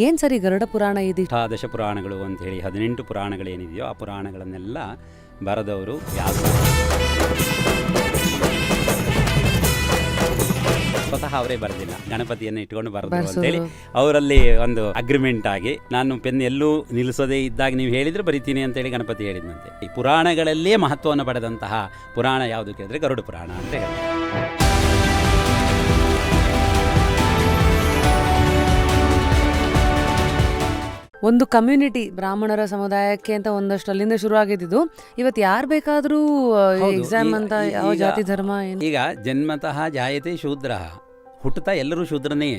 ಏನು ಸರಿ ಗರುಡ ಪುರಾಣ ಇದೆ? ಅಷ್ಟಾದಶ ಪುರಾಣಗಳು ಅಂತೇಳಿ 18 ಪುರಾಣಗಳೇನಿದೆಯೋ ಆ ಪುರಾಣಗಳನ್ನೆಲ್ಲ ಬರೆದವರು ವ್ಯಾಸ. ಸ್ವತಃ ಅವರೇ ಬರೆದಿಲ್ಲ, ಗಣಪತಿಯನ್ನು ಇಟ್ಕೊಂಡು ಬರೆದ್ರು ಅಂತೇಳಿ ಅವರಲ್ಲಿ ಒಂದು ಅಗ್ರಿಮೆಂಟ್ ಆಗಿ, ನಾನು ಪೆನ್ ಎಲ್ಲೂ ನಿಲ್ಲಿಸೋದೇ ಇದ್ದಾಗ ನೀವು ಹೇಳಿದ್ರೆ ಬರಿತೀನಿ ಅಂತೇಳಿ ಗಣಪತಿ ಹೇಳಿದಂತೆ. ಈ ಪುರಾಣಗಳಲ್ಲೇ ಮಹತ್ವವನ್ನು ಪಡೆದಂತಹ ಪುರಾಣ ಯಾವುದು ಕೇಳಿದ್ರೆ ಗರುಡ ಪುರಾಣ ಅಂತ ಹೇಳಿ. ಒಂದು ಕಮ್ಯುನಿಟಿ ಬ್ರಾಹ್ಮಣರ ಸಮುದಾಯಕ್ಕೆ ಅಂತ ಒಂದಷ್ಟು ಅಲ್ಲಿಂದ ಶುರು ಆಗಿದ್ದು. ಇವತ್ತು ಯಾರು ಬೇಕಾದರೂ ಎಕ್ಸಾಮ್ ಅಂತ ಯಾವ ಜಾತಿ ಧರ್ಮ ಏನು, ಈಗ ಜನ್ಮತಃ ಜಾಯತೆ ಶೂದ್ರ, ಹುಟ್ಟುತ್ತಾ ಎಲ್ಲರೂ ಶೂದ್ರನೇ.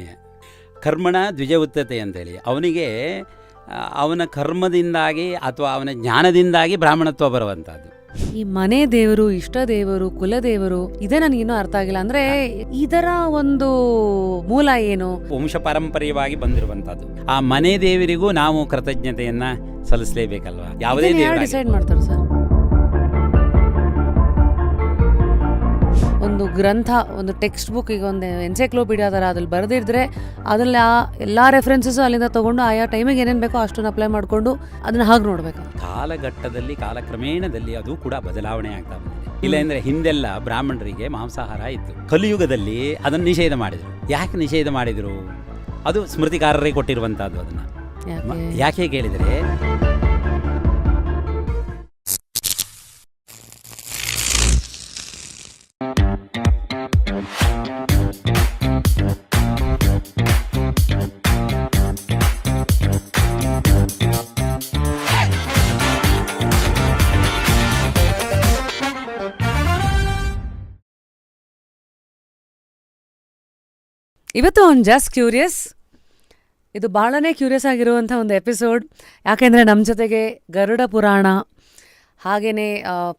ಕರ್ಮಣ ದ್ವಿಜವುತ್ತತೆ ಅಂತೇಳಿ, ಅವನಿಗೆ ಅವನ ಕರ್ಮದಿಂದಾಗಿ ಅಥವಾ ಅವನ ಜ್ಞಾನದಿಂದಾಗಿ ಬ್ರಾಹ್ಮಣತ್ವ ಬರುವಂಥದ್ದು. ಈ ಮನೆ ದೇವರು, ಇಷ್ಟ ದೇವರು, ಕುಲದೇವರು, ಇದೇ ನನಗಿನ್ನೂ ಅರ್ಥ ಆಗಿಲ್ಲ. ಅಂದ್ರೆ ಇದರ ಒಂದು ಮೂಲ ಏನು? ವಂಶ ಪಾರಂಪರ್ಯವಾಗಿ ಬಂದಿರುವಂತದ್ದು. ಆ ಮನೆ ದೇವರಿಗೂ ನಾವು ಕೃತಜ್ಞತೆಯನ್ನ ಸಲ್ಲಿಸಲೇಬೇಕಲ್ವಾ? ಯಾವುದೇ ದೇವರು ಡಿಸೈಡ್ ಮಾಡ್ತಾರೆ ಸರ್. ಒಂದು ಗ್ರಂಥ, ಒಂದು ಟೆಕ್ಸ್ಟ್ ಬುಕ್, ಈಗ ಒಂದು ಎನ್ಸೈಕ್ಲೋಪೀಡಿಯಾ ಥರ ಅದ್ರಲ್ಲಿ ಬರೆದಿದ್ರೆ ಅದ್ರಲ್ಲಿ ಆ ಎಲ್ಲ ರೆಫರೆನ್ಸಸ್ಸು ಅಲ್ಲಿಂದ ತೊಗೊಂಡು ಆಯಾ ಟೈಮಿಗೆ ಏನೇನು ಬೇಕೋ ಅಷ್ಟನ್ನು ಅಪ್ಲೈ ಮಾಡಿಕೊಂಡು ಅದನ್ನ ಹಾಗೆ ನೋಡ್ಬೇಕು. ಕಾಲಘಟ್ಟದಲ್ಲಿ ಕಾಲಕ್ರಮೇಣದಲ್ಲಿ ಅದು ಕೂಡ ಬದಲಾವಣೆ ಆಗ್ತಾ ಬಂದಿದೆ. ಇಲ್ಲ ಅಂದ್ರೆ ಹಿಂದೆಲ್ಲ ಬ್ರಾಹ್ಮಣರಿಗೆ ಮಾಂಸಾಹಾರ ಇತ್ತು, ಕಲಿಯುಗದಲ್ಲಿ ಅದನ್ನು ನಿಷೇಧ ಮಾಡಿದ್ರು. ಯಾಕೆ ನಿಷೇಧ ಮಾಡಿದ್ರು? ಅದು ಸ್ಮೃತಿಕಾರರೇ ಕೊಟ್ಟಿರುವಂತಹದ್ದು. ಅದನ್ನ ಯಾಕೆ ಕೇಳಿದರೆ, ಇವತ್ತು ಒಂದು ಜಸ್ಟ್ ಕ್ಯೂರಿಯಸ್, ಇದು ಭಾಳನೇ ಕ್ಯೂರಿಯಸ್ ಆಗಿರುವಂಥ ಒಂದು ಎಪಿಸೋಡ್. ಯಾಕೆಂದರೆ ನಮ್ಮ ಜೊತೆಗೆ ಗರುಡ ಪುರಾಣ, ಹಾಗೆಯೇ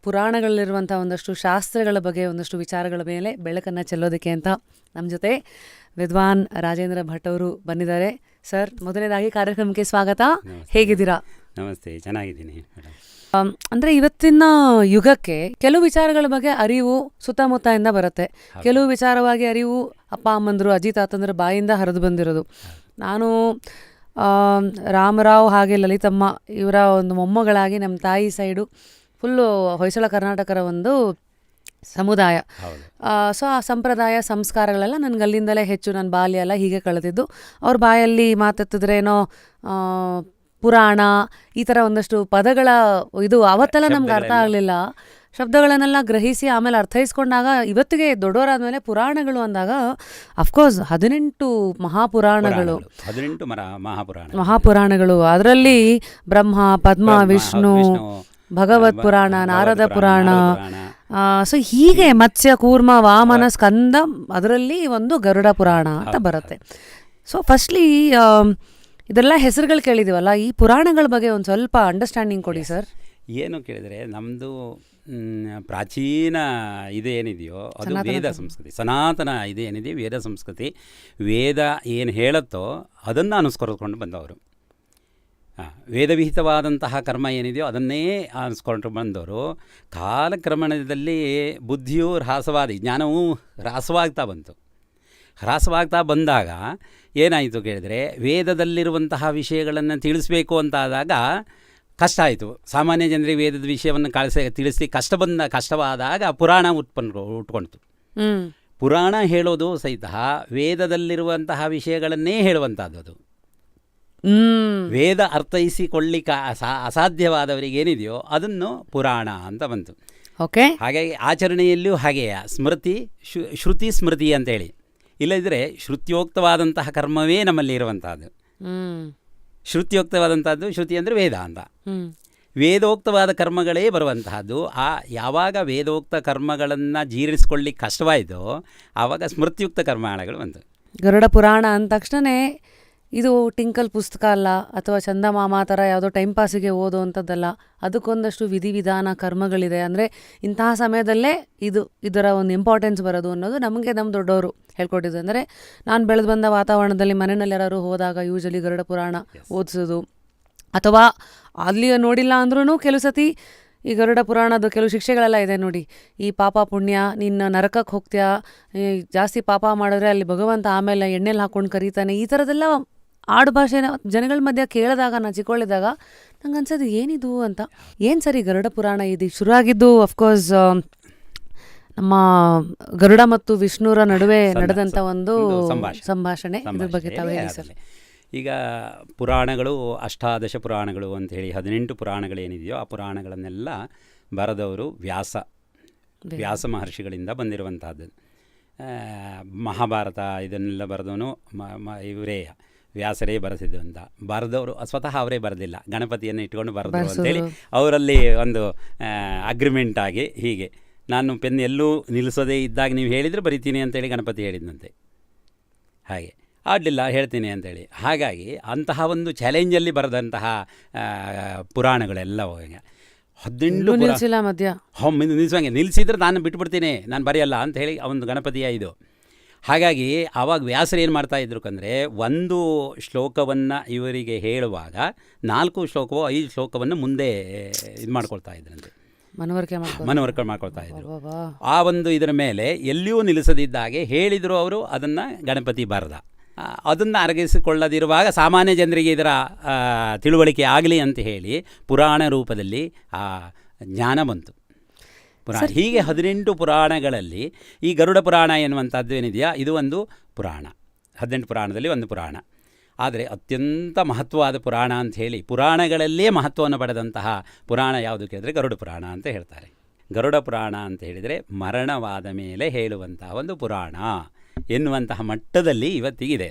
ಪುರಾಣಗಳಲ್ಲಿರುವಂಥ ಒಂದಷ್ಟು ಶಾಸ್ತ್ರಗಳ ಬಗ್ಗೆ, ಒಂದಷ್ಟು ವಿಚಾರಗಳ ಮೇಲೆ ಬೆಳಕನ್ನು ಚೆಲ್ಲೋದಕ್ಕೆ ಅಂತ ನಮ್ಮ ಜೊತೆ ವಿದ್ವಾನ್ ರಾಜೇಂದ್ರ ಭಟ್ ಅವರು ಬಂದಿದ್ದಾರೆ. ಸರ್, ಮೊದಲನೇದಾಗಿ ಕಾರ್ಯಕ್ರಮಕ್ಕೆ ಸ್ವಾಗತ. ಹೇಗಿದ್ದೀರಾ? ನಮಸ್ತೆ, ಚೆನ್ನಾಗಿದ್ದೀನಿ ಮೇಡಮ್. ಅಂದರೆ ಇವತ್ತಿನ ಯುಗಕ್ಕೆ ಕೆಲವು ವಿಚಾರಗಳ ಬಗ್ಗೆ ಅರಿವು ಸುತ್ತಮುತ್ತದಿಂದ ಬರುತ್ತೆ, ಕೆಲವು ವಿಚಾರವಾಗಿ ಅರಿವು ಅಪ್ಪ ಅಮ್ಮಂದರು, ಅಜ್ಜಿ ತಾತಂದ್ರ ಬಾಯಿಂದ ಹರಿದು ಬಂದಿರೋದು. ನಾನು ರಾಮರಾವ್ ಹಾಗೆ ಲಲಿತಮ್ಮ ಇವರ ಒಂದು ಮೊಮ್ಮಗಳಾಗಿ ನಮ್ಮ ತಾಯಿ ಸೈಡು ಫುಲ್ಲು ಹೊಯ್ಸಳ ಕರ್ನಾಟಕರ ಒಂದು ಸಮುದಾಯ. ಸೊ ಆ ಸಂಪ್ರದಾಯ ಸಂಸ್ಕಾರಗಳೆಲ್ಲ ನನಗೆ ಅಲ್ಲಿಂದಲೇ ಹೆಚ್ಚು, ನನ್ನ ಬಾಲ್ಯ ಎಲ್ಲ ಹೀಗೆ ಕಳೆದಿದ್ದು. ಅವ್ರ ಬಾಯಲ್ಲಿ ಮಾತೆತ್ತಿದ್ರೇನೋ ಪುರಾಣ ಈ ಥರ ಒಂದಷ್ಟು ಪದಗಳ ಇದು ಅವತ್ತೆಲ್ಲ ನಮ್ಗೆ ಅರ್ಥ ಆಗಲಿಲ್ಲ. ಶಬ್ದಗಳನ್ನೆಲ್ಲ ಗ್ರಹಿಸಿ ಆಮೇಲೆ ಅರ್ಥೈಸ್ಕೊಂಡಾಗ ಇವತ್ತಿಗೆ ದೊಡ್ಡವರಾದ್ಮೇಲೆ ಪುರಾಣಗಳು ಅಂದಾಗ ಅಫ್ಕೋರ್ಸ್ 18 ಮಹಾಪುರಾಣಗಳು, 18 ಮಹಾಪುರಾಣಗಳು. ಅದರಲ್ಲಿ ಬ್ರಹ್ಮ, ಪದ್ಮ, ವಿಷ್ಣು, ಭಗವತ್ ಪುರಾಣ, ನಾರದ ಪುರಾಣ, ಸೊ ಹೀಗೆ ಮತ್ಸ್ಯ, ಕೂರ್ಮ, ವಾಮನ, ಸ್ಕಂದ, ಅದರಲ್ಲಿ ಒಂದು ಗರುಡ ಪುರಾಣ ಅಂತ ಬರುತ್ತೆ. ಸೊ ಫಸ್ಟ್ಲಿ ಇದೆಲ್ಲ ಹೆಸರುಗಳು ಕೇಳಿದೀವಲ್ಲ, ಈ ಪುರಾಣಗಳ ಬಗ್ಗೆ ಒಂದು ಸ್ವಲ್ಪ ಅಂಡರ್ಸ್ಟ್ಯಾಂಡಿಂಗ್ ಕೊಡಿ ಸರ್. ಏನು ಕೇಳಿದರೆ, ನಮ್ಮದು ಪ್ರಾಚೀನ ಇದೇನಿದೆಯೋ ಅದು ವೇದ ಸಂಸ್ಕೃತಿ, ಸನಾತನ ಇದೇನಿದೆ ವೇದ ಸಂಸ್ಕೃತಿ. ವೇದ ಏನು ಹೇಳುತ್ತೋ ಅದನ್ನು ಅನುಸ್ಕರಿಸ್ಕೊಂಡು ಬಂದವರು. ವೇದವಿಹಿತವಾದಂತಹ ಕರ್ಮ ಏನಿದೆಯೋ ಅದನ್ನೇ ಅನಿಸ್ಕೊಂಡು ಬಂದವರು. ಕಾಲಕ್ರಮಣದಲ್ಲಿ ಬುದ್ಧಿಯು ಹ್ರಾಸವಾದಿ, ಜ್ಞಾನವೂ ಹ್ರಾಸವಾಗ್ತಾ ಬಂತು. ಹ್ರಾಸವಾಗ್ತಾ ಬಂದಾಗ ಏನಾಯಿತು ಕೇಳಿದರೆ, ವೇದದಲ್ಲಿರುವಂತಹ ವಿಷಯಗಳನ್ನು ತಿಳಿಸ್ಬೇಕು ಅಂತಾದಾಗ ಕಷ್ಟ ಆಯಿತು. ಸಾಮಾನ್ಯ ಜನರಿಗೆ ವೇದದ ವಿಷಯವನ್ನು ತಿಳಿಸಿ ಕಷ್ಟವಾದಾಗ ಪುರಾಣ ಉಟ್ಕೊಳ್ತು. ಪುರಾಣ ಹೇಳೋದು ಸಹಿತ ವೇದದಲ್ಲಿರುವಂತಹ ವಿಷಯಗಳನ್ನೇ ಹೇಳುವಂಥದ್ದು. ಅದು ವೇದ ಅರ್ಥೈಸಿಕೊಳ್ಳಿಕ್ಕೆ ಅಸಾಧ್ಯವಾದವರಿಗೆ ಏನಿದೆಯೋ ಅದನ್ನು ಪುರಾಣ ಅಂತ ಬಂತು. ಓಕೆ. ಹಾಗಾಗಿ ಆಚರಣೆಯಲ್ಲಿಯೂ ಹಾಗೆಯೇ ಸ್ಮೃತಿ, ಶ್ರುತಿ ಸ್ಮೃತಿ ಅಂತೇಳಿ. ಇಲ್ಲದಿದ್ದರೆ ಶ್ರುತ್ಯೋಕ್ತವಾದಂತಹ ಕರ್ಮವೇ ನಮ್ಮಲ್ಲಿ ಇರುವಂತಹದ್ದು. ಶ್ರುತ್ಯೋಕ್ತವಾದಂಥದ್ದು, ಶ್ರುತಿ ಅಂದರೆ ವೇದ ಅಂತ, ವೇದೋಕ್ತವಾದ ಕರ್ಮಗಳೇ ಬರುವಂತಹದ್ದು. ಯಾವಾಗ ವೇದೋಕ್ತ ಕರ್ಮಗಳನ್ನು ಜೀರ್ಣಿಸ್ಕೊಳ್ಳಿಕ್ಕೆ ಕಷ್ಟವಾಯಿತೋ ಆವಾಗ ಸ್ಮೃತಿಯುಕ್ತ ಕರ್ಮಗಳು ಬಂತು. ಗರುಡ ಪುರಾಣ ಅಂದ ತಕ್ಷಣ ಇದು ಟಿಂಕಲ್ ಪುಸ್ತಕ ಅಲ್ಲ, ಅಥವಾ ಚಂದಮಾಮ ಥರ ಯಾವುದೋ ಟೈಮ್ ಪಾಸಿಗೆ ಓದೋವಂಥದ್ದಲ್ಲ. ಅದಕ್ಕೊಂದಷ್ಟು ವಿಧಿವಿಧಾನ ಕರ್ಮಗಳಿದೆ. ಅಂದರೆ ಇಂತಹ ಸಮಯದಲ್ಲೇ ಇದರ ಒಂದು ಇಂಪಾರ್ಟೆನ್ಸ್ ಬರೋದು ಅನ್ನೋದು ನಮಗೆ ನಮ್ಮ ದೊಡ್ಡವರು ಹೇಳ್ಕೊಟ್ಟಿದ್ದು. ಅಂದರೆ ನಾನು ಬೆಳೆದು ಬಂದ ವಾತಾವರಣದಲ್ಲಿ ಮನೆಯಲ್ಲಿ ಯಾರು ಹೋದಾಗ ಯೂಶಲಿ ಗರುಡ ಪುರಾಣ ಓದಿಸೋದು, ಅಥವಾ ಅಲ್ಲಿ ನೋಡಿಲ್ಲ ಅಂದ್ರೂ ಕೆಲವು ಸತಿ ಈ ಗರುಡ ಪುರಾಣದ ಕೆಲವು ಶಿಕ್ಷೆಗಳೆಲ್ಲ ಇದೆ ನೋಡಿ. ಈ ಪಾಪ ಪುಣ್ಯ, ನಿನ್ನ ನರಕಕ್ಕೆ ಹೋಗ್ತೀಯಾ, ಜಾಸ್ತಿ ಪಾಪ ಮಾಡಿದ್ರೆ ಅಲ್ಲಿ ಭಗವಂತ ಆಮೇಲೆ ಎಣ್ಣೆಲಿ ಹಾಕ್ಕೊಂಡು ಕರೀತಾನೆ, ಈ ಥರದ್ದೆಲ್ಲ ಆಡು ಭಾಷೆನ ಜನಗಳ ಮಧ್ಯೆ ಕೇಳಿದಾಗ ನಾನು ಚಿಕ್ಕವಳಿದ್ದಾಗ ನಂಗೆ ಅನ್ಸೋದು ಏನಿದು ಅಂತ. ಏನು ಸರಿ ಗರುಡ ಪುರಾಣ ಇದು ಶುರು ಆಗಿದ್ದು ಅಫ್ಕೋರ್ಸ್ ನಮ್ಮ ಗರುಡ ಮತ್ತು ವಿಷ್ಣುರ ನಡುವೆ ನಡೆದಂಥ ಒಂದು ಸಂಭಾಷಣೆ. ಇದ್ರ ಬಗ್ಗೆ ತಾವು ಹೇಳಿ ಸರ್. ಈಗ ಪುರಾಣಗಳು ಅಷ್ಟಾದಶ ಪುರಾಣಗಳು ಅಂಥೇಳಿ 18 ಪುರಾಣಗಳೇನಿದೆಯೋ ಆ ಪುರಾಣಗಳನ್ನೆಲ್ಲ ಬರೆದವರು ವ್ಯಾಸ ಮಹರ್ಷಿಗಳಿಂದ ಬಂದಿರುವಂಥದ್ದು. ಮಹಾಭಾರತ ಇದನ್ನೆಲ್ಲ ಬರೆದವನು ಇವರೇ ವ್ಯಾಸರೇ ಬರೆಸಿದ್ದು ಬರೆದವರು ಸ್ವತಃ ಅವರೇ ಬರೆದಿಲ್ಲ, ಗಣಪತಿಯನ್ನು ಇಟ್ಕೊಂಡು ಬರೆದರು ಅಂತೇಳಿ ಅವರಲ್ಲಿ ಒಂದು ಅಗ್ರಿಮೆಂಟ್ ಆಗಿ ಹೀಗೆ ನಾನು ಪೆನ್ ಎಲ್ಲೂ ನಿಲ್ಲಿಸೋದೇ ಇದ್ದಾಗ ನೀವು ಹೇಳಿದರೆ ಬರಿತೀನಿ ಅಂತೇಳಿ ಗಣಪತಿ ಹೇಳಿದಂತೆ. ಹಾಗೆ ಆಡಲಿಲ್ಲ ಹೇಳ್ತೀನಿ ಅಂತೇಳಿ. ಹಾಗಾಗಿ ಅಂತಹ ಒಂದು ಚಾಲೆಂಜಲ್ಲಿ ಬರೆದಂತಹ ಪುರಾಣಗಳೆಲ್ಲ 18 ನಿಲ್ಲಿಸಿಲ್ಲ ಮಧ್ಯ ನಿಲ್ಲಿಸುವಂಗೆ ನಿಲ್ಲಿಸಿದ್ರೆ ನಾನು ಬಿಟ್ಬಿಡ್ತೀನಿ, ನಾನು ಬರೆಯಲ್ಲ ಅಂತ ಹೇಳಿ ಅವನು ಗಣಪತಿಯ ಇದು. ಹಾಗಾಗಿ ಆವಾಗ ವ್ಯಾಸರು ಏನು ಮಾಡ್ತಾಯಿದ್ರು ಅಂದರೆ ಒಂದು ಶ್ಲೋಕವನ್ನು ಇವರಿಗೆ ಹೇಳುವಾಗ 4 ಶ್ಲೋಕವೋ 5 ಶ್ಲೋಕವನ್ನು ಮುಂದೆ ಇದು ಮಾಡ್ಕೊಳ್ತಾ ಇದ್ರಂತೆ, ಮನವರಿಕೆ ಮಾಡ್ಕೊಳ್ತಾ ಇದ್ರು. ಆ ಒಂದು ಇದರ ಮೇಲೆ ಎಲ್ಲಿಯೂ ನಿಲ್ಲಿಸದಿದ್ದಾಗೆ ಹೇಳಿದರು ಅವರು. ಅದನ್ನು ಗಣಪತಿ ಬರೆದ. ಅದನ್ನು ಅರಗಿಸಿಕೊಳ್ಳದಿರುವಾಗ ಸಾಮಾನ್ಯ ಜನರಿಗೆ ಇದರ ತಿಳುವಳಿಕೆ ಆಗಲಿ ಅಂತ ಹೇಳಿ ಪುರಾಣ ರೂಪದಲ್ಲಿ ಆ ಜ್ಞಾನ ಬಂತು. ಹೀಗೆ 18 ಪುರಾಣಗಳಲ್ಲಿ ಈ ಗರುಡ ಪುರಾಣ ಎನ್ನುವಂಥದ್ದು ಏನಿದೆಯಾ ಇದು ಒಂದು ಪುರಾಣ. 18 ಪುರಾಣದಲ್ಲಿ ಒಂದು ಪುರಾಣ. ಆದರೆ ಅತ್ಯಂತ ಮಹತ್ವವಾದ ಪುರಾಣ ಅಂಥೇಳಿ ಪುರಾಣಗಳಲ್ಲೇ ಮಹತ್ವವನ್ನು ಪಡೆದಂತಹ ಪುರಾಣ ಯಾವುದು ಕೇಳಿದರೆ ಗರುಡ ಪುರಾಣ ಅಂತ ಹೇಳ್ತಾರೆ. ಗರುಡ ಪುರಾಣ ಅಂತ ಹೇಳಿದರೆ ಮರಣವಾದ ಮೇಲೆ ಹೇಳುವಂತಹ ಒಂದು ಪುರಾಣ ಎನ್ನುವಂತಹ ಮಟ್ಟದಲ್ಲಿ ಇವತ್ತಿಗಿದೆ.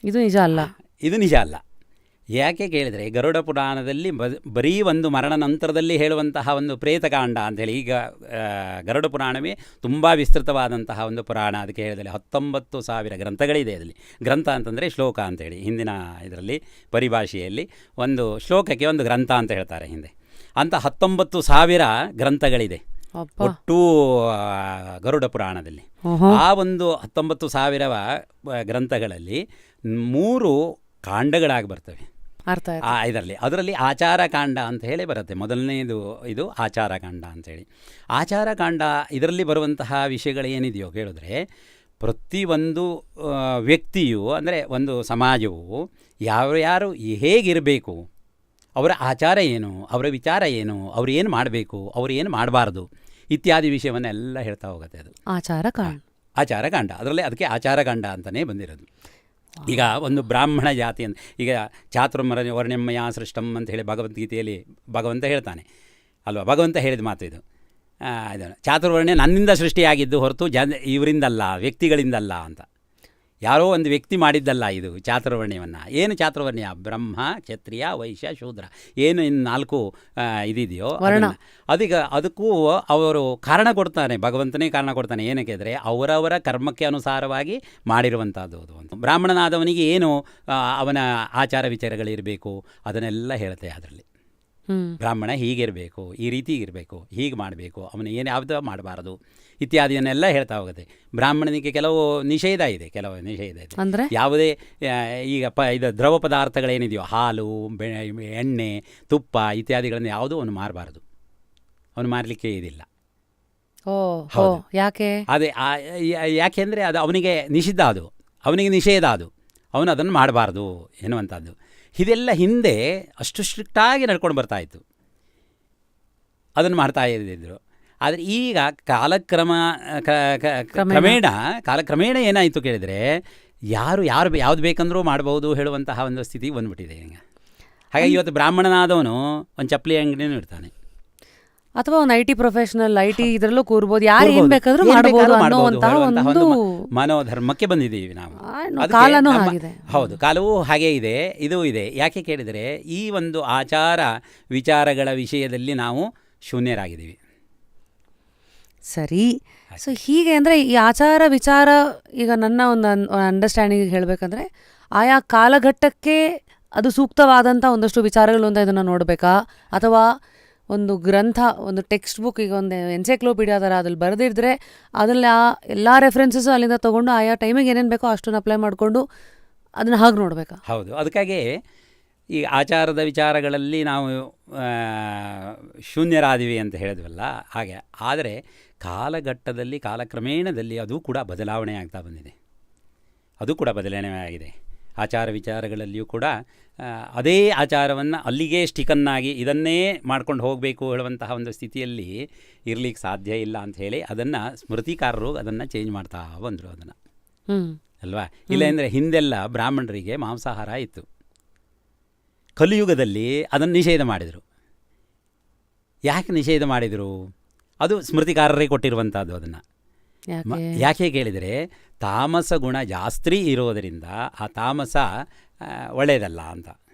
ಇದು ನಿಜ ಅಲ್ಲ, ಇದು ನಿಜ ಅಲ್ಲ. ಯಾಕೆ ಕೇಳಿದರೆ ಗರುಡ ಪುರಾಣದಲ್ಲಿ ಬರೀ ಒಂದು ಮರಣ ನಂತರದಲ್ಲಿ ಹೇಳುವಂತಹ ಒಂದು ಪ್ರೇತಕಾಂಡ ಅಂಥೇಳಿ, ಈಗ ಗರುಡ ಪುರಾಣವೇ ತುಂಬ ವಿಸ್ತೃತವಾದಂತಹ ಒಂದು ಪುರಾಣ. ಅದಕ್ಕೆ ಹೇಳಿದರೆ 19,000 ಗ್ರಂಥಗಳಿದೆ. ಅದರಲ್ಲಿ ಗ್ರಂಥ ಅಂತಂದರೆ ಶ್ಲೋಕ ಅಂಥೇಳಿ ಹಿಂದಿನ ಇದರಲ್ಲಿ ಪರಿಭಾಷೆಯಲ್ಲಿ ಒಂದು ಶ್ಲೋಕಕ್ಕೆ ಒಂದು ಗ್ರಂಥ ಅಂತ ಹೇಳ್ತಾರೆ ಹಿಂದೆ. ಅಂಥ 19,000 ಗ್ರಂಥಗಳಿದೆ ಒಟ್ಟು ಗರುಡ ಪುರಾಣದಲ್ಲಿ. ಆ ಒಂದು 19,000 ಗ್ರಂಥಗಳಲ್ಲಿ 3 ಕಾಂಡಗಳಾಗಿ ಬರ್ತವೆ ಅದರಲ್ಲಿ ಆಚಾರಕಾಂಡ ಅಂತ ಹೇಳಿ ಬರುತ್ತೆ. ಮೊದಲನೇದು ಇದು ಆಚಾರಕಾಂಡ ಅಂಥೇಳಿ. ಆಚಾರಕಾಂಡ ಇದರಲ್ಲಿ ಬರುವಂತಹ ವಿಷಯಗಳೇನಿದೆಯೋ ಕೇಳಿದ್ರೆ ಪ್ರತಿಯೊಂದು ವ್ಯಕ್ತಿಯು ಅಂದರೆ ಒಂದು ಸಮಾಜವು ಯಾರು ಹೇಗಿರಬೇಕು, ಅವರ ಆಚಾರ ಏನು, ಅವರ ವಿಚಾರ ಏನು, ಅವರು ಏನು ಮಾಡಬೇಕು, ಅವರು ಏನು ಮಾಡಬಾರ್ದು ಇತ್ಯಾದಿ ವಿಷಯವನ್ನೆಲ್ಲ ಹೇಳ್ತಾ ಹೋಗುತ್ತೆ. ಅದು ಆಚಾರಕಾಂಡ. ಅದರಲ್ಲಿ ಅದಕ್ಕೆ ಆಚಾರಕಾಂಡ ಅಂತಲೇ ಬಂದಿರೋದು. ಈಗ ಒಂದು ಬ್ರಾಹ್ಮಣ ಜಾತಿ ಅಂತ, ಈಗ ಚಾತುರ್ವರ್ಣ್ಯಮಯ ಸೃಷ್ಟಂ ಅಂತ ಹೇಳಿ ಭಗವದ್ಗೀತೆಯಲ್ಲಿ ಭಗವಂತ ಹೇಳ್ತಾನೆ ಅಲ್ವಾ. ಭಗವಂತ ಹೇಳಿದ ಮಾತು ಇದು. ಚಾತುರ್ವರ್ಣ್ಯ ನನ್ನಿಂದ ಸೃಷ್ಟಿಯಾಗಿದ್ದು ಹೊರತು ಇವರಿಂದಲ್ಲ, ವ್ಯಕ್ತಿಗಳಿಂದಲ್ಲ ಅಂತ. ಯಾರೋ ಒಂದು ವ್ಯಕ್ತಿ ಮಾಡಿದ್ದಲ್ಲ ಇದು ಚಾತುರ್ವರ್ಣ್ಯವನ್ನು. ಏನು ಚಾತುರ್ವರ್ಣ್ಯ? ಬ್ರಹ್ಮ, ಕ್ಷತ್ರಿಯ, ವೈಶ್ಯ, ಶೂದ್ರ, ಏನು ಇನ್ನು 4 ಇದಿದೆಯೋ ಅದೀಗ ಅದಕ್ಕೂ ಅವರು ಕಾರಣ ಕೊಡ್ತಾನೆ, ಭಗವಂತನೇ ಕಾರಣ ಕೊಡ್ತಾನೆ. ಏನಕ್ಕೆ ಅಂದರೆ ಅವರವರ ಕರ್ಮಕ್ಕೆ ಅನುಸಾರವಾಗಿ ಮಾಡಿರುವಂಥದ್ದು ಅದು ಅಂತ. ಬ್ರಾಹ್ಮಣನಾದವನಿಗೆ ಏನು ಅವನ ಆಚಾರ ವಿಚಾರಗಳಿರಬೇಕು ಅದನ್ನೆಲ್ಲ ಹೇಳುತ್ತೆ ಅದರಲ್ಲಿ. ಬ್ರಾಹ್ಮಣ ಹೀಗಿರಬೇಕು, ಈ ರೀತಿ ಇರಬೇಕು, ಹೀಗೆ ಮಾಡಬೇಕು, ಅವನು ಏನು ಯಾವುದು ಮಾಡಬಾರದು ಇತ್ಯಾದಿಯನ್ನೆಲ್ಲ ಹೇಳ್ತಾ ಹೋಗುತ್ತೆ. ಬ್ರಾಹ್ಮಣನಿಗೆ ಕೆಲವು ನಿಷೇಧ ಇದೆ. ಅಂದರೆ ಯಾವುದೇ ಈಗ ಇದು ದ್ರವ ಪದಾರ್ಥಗಳೇನಿದೆಯೋ ಹಾಲು, ಎಣ್ಣೆ, ತುಪ್ಪ ಇತ್ಯಾದಿಗಳನ್ನು ಯಾವುದೂ ಅವನು ಮಾರಬಾರ್ದು. ಅವನು ಮಾರಲಿಕ್ಕೆ ಇದಿಲ್ಲ. ಯಾಕೆ? ಅದೇ ಯಾಕೆಂದರೆ ಅದು ಅವನಿಗೆ ನಿಷಿದ್ಧ, ಅದು ಅವನಿಗೆ ನಿಷೇಧ, ಅದು ಅವನು ಅದನ್ನು ಮಾಡಬಾರ್ದು ಎನ್ನುವಂಥದ್ದು. ಇದೆಲ್ಲ ಹಿಂದೆ ಅಷ್ಟು ಸ್ಟ್ರಿಕ್ಟಾಗಿ ನಡ್ಕೊಂಡು ಬರ್ತಾಯಿತ್ತು, ಅದನ್ನು ಮಾಡ್ತಾ ಇದ್ದಿದ್ರು. ಆದರೆ ಈಗ ಕಾಲಕ್ರಮೇಣ ಏನಾಯಿತು ಕೇಳಿದರೆ ಯಾವುದು ಬೇಕಂದ್ರೂ ಮಾಡ್ಬೋದು ಹೇಳುವಂತಹ ಒಂದು ಸ್ಥಿತಿ ಬಂದ್ಬಿಟ್ಟಿದೆ ಈಗ. ಹಾಗಾಗಿ ಇವತ್ತು ಬ್ರಾಹ್ಮಣನಾದವನು ಒಂದು ಚಪ್ಪಲಿ ಅಂಗಡಿನೂ ಇಡ್ತಾನೆ, ಅಥವಾ ಒಂದು IT ಪ್ರೊಫೆಷನಲ್, IT ಇದರಲ್ಲೂ ಕೂರ್ಬೋದು, ಯಾರು ಏನು ಬೇಕಾದರೂ ಮಾಡಬಹುದು ಅನ್ನುವಂತಹ ಒಂದು ಮನೋಧರ್ಮಕ್ಕೆ ಬಂದಿದ್ದೀವಿ ನಾವು. ಹೌದು, ಕಾಲವೂ ಹಾಗೇ ಇದೆ, ಇದೂ ಇದೆ. ಯಾಕೆ ಕೇಳಿದರೆ ಈ ಒಂದು ಆಚಾರ ವಿಚಾರಗಳ ವಿಷಯದಲ್ಲಿ ನಾವು ಶೂನ್ಯರಾಗಿದ್ದೀವಿ. ಸರಿ. ಸೊ ಹೀಗೆ ಅಂದರೆ ಈ ಆಚಾರ ವಿಚಾರ, ಈಗ ನನ್ನ ಒಂದು ಅಂಡರ್ಸ್ಟ್ಯಾಂಡಿಂಗ್ ಹೇಳಬೇಕಂದ್ರೆ ಆಯಾ ಕಾಲಘಟ್ಟಕ್ಕೆ ಅದು ಸೂಕ್ತವಾದಂಥ ಒಂದಷ್ಟು ವಿಚಾರಗಳು ಅಂತ ಇದನ್ನು ನೋಡಬೇಕಾ, ಅಥವಾ ಒಂದು ಗ್ರಂಥ, ಒಂದು ಟೆಕ್ಸ್ಟ್ ಬುಕ್, ಈಗ ಒಂದು ಎನ್ಸೈಕ್ಲೋಪೀಡಿಯಾ ಥರ ಅದ್ರಲ್ಲಿ ಬರೆದಿದ್ರೆ ಅದರಲ್ಲಿ ಆ ಎಲ್ಲ ರೆಫರೆನ್ಸಸ್ಸು ಅಲ್ಲಿಂದ ತೊಗೊಂಡು ಆಯಾ ಟೈಮಿಗೆ ಏನೇನು ಬೇಕೋ ಅಷ್ಟನ್ನು ಅಪ್ಲೈ ಮಾಡಿಕೊಂಡು ಅದನ್ನು ಹಾಗೆ ನೋಡಬೇಕಾ? ಹೌದು. ಅದಕ್ಕಾಗಿ ಈ ಆಚಾರದ ವಿಚಾರಗಳಲ್ಲಿ ನಾವು ಶೂನ್ಯರಾದಿವಿ ಅಂತ ಹೇಳಿದ್ವಲ್ಲ ಹಾಗೆ. ಆದರೆ ಕಾಲಘಟ್ಟದಲ್ಲಿ ಕಾಲಕ್ರಮೇಣದಲ್ಲಿ ಅದು ಕೂಡ ಬದಲಾವಣೆ ಆಗ್ತಾ ಬಂದಿದೆ. ಆಚಾರ ವಿಚಾರಗಳಲ್ಲಿಯೂ ಕೂಡ ಅದೇ ಆಚಾರವನ್ನು ಅಲ್ಲಿಗೆ ಸ್ಟಿಕನ್ನಾಗಿ ಇದನ್ನೇ ಮಾಡ್ಕೊಂಡು ಹೋಗಬೇಕು ಹೇಳುವಂತಹ ಒಂದು ಸ್ಥಿತಿಯಲ್ಲಿ ಇರಲಿಕ್ಕೆ ಸಾಧ್ಯ ಇಲ್ಲ ಅಂತ ಹೇಳಿ ಅದನ್ನು ಸ್ಮೃತಿಕಾರರು ಅದನ್ನು ಚೇಂಜ್ ಮಾಡ್ತಾ ಬಂದರು ಅದನ್ನು, ಅಲ್ವಾ? ಇಲ್ಲ ಅಂದರೆ ಹಿಂದೆಲ್ಲ ಬ್ರಾಹ್ಮಣರಿಗೆ ಮಾಂಸಾಹಾರ ಇತ್ತು. ಕಲಿಯುಗದಲ್ಲಿ ಅದನ್ನು ನಿಷೇಧ ಮಾಡಿದರು. ಯಾಕೆ ನಿಷೇಧ ಮಾಡಿದರು? ಅದು ಸ್ಮೃತಿಕಾರರೇ ಕೊಟ್ಟಿರುವಂಥದ್ದು. ಅದನ್ನು ಯಾಕೆ ಕೇಳಿದರೆ, ತಾಮಸ ಗುಣ ಜಾಸ್ತಿ ಇರೋದರಿಂದ ಆ ತಾಮಸ ಒಳ್ಳೆಯದಲ್ಲ ಅಂತ.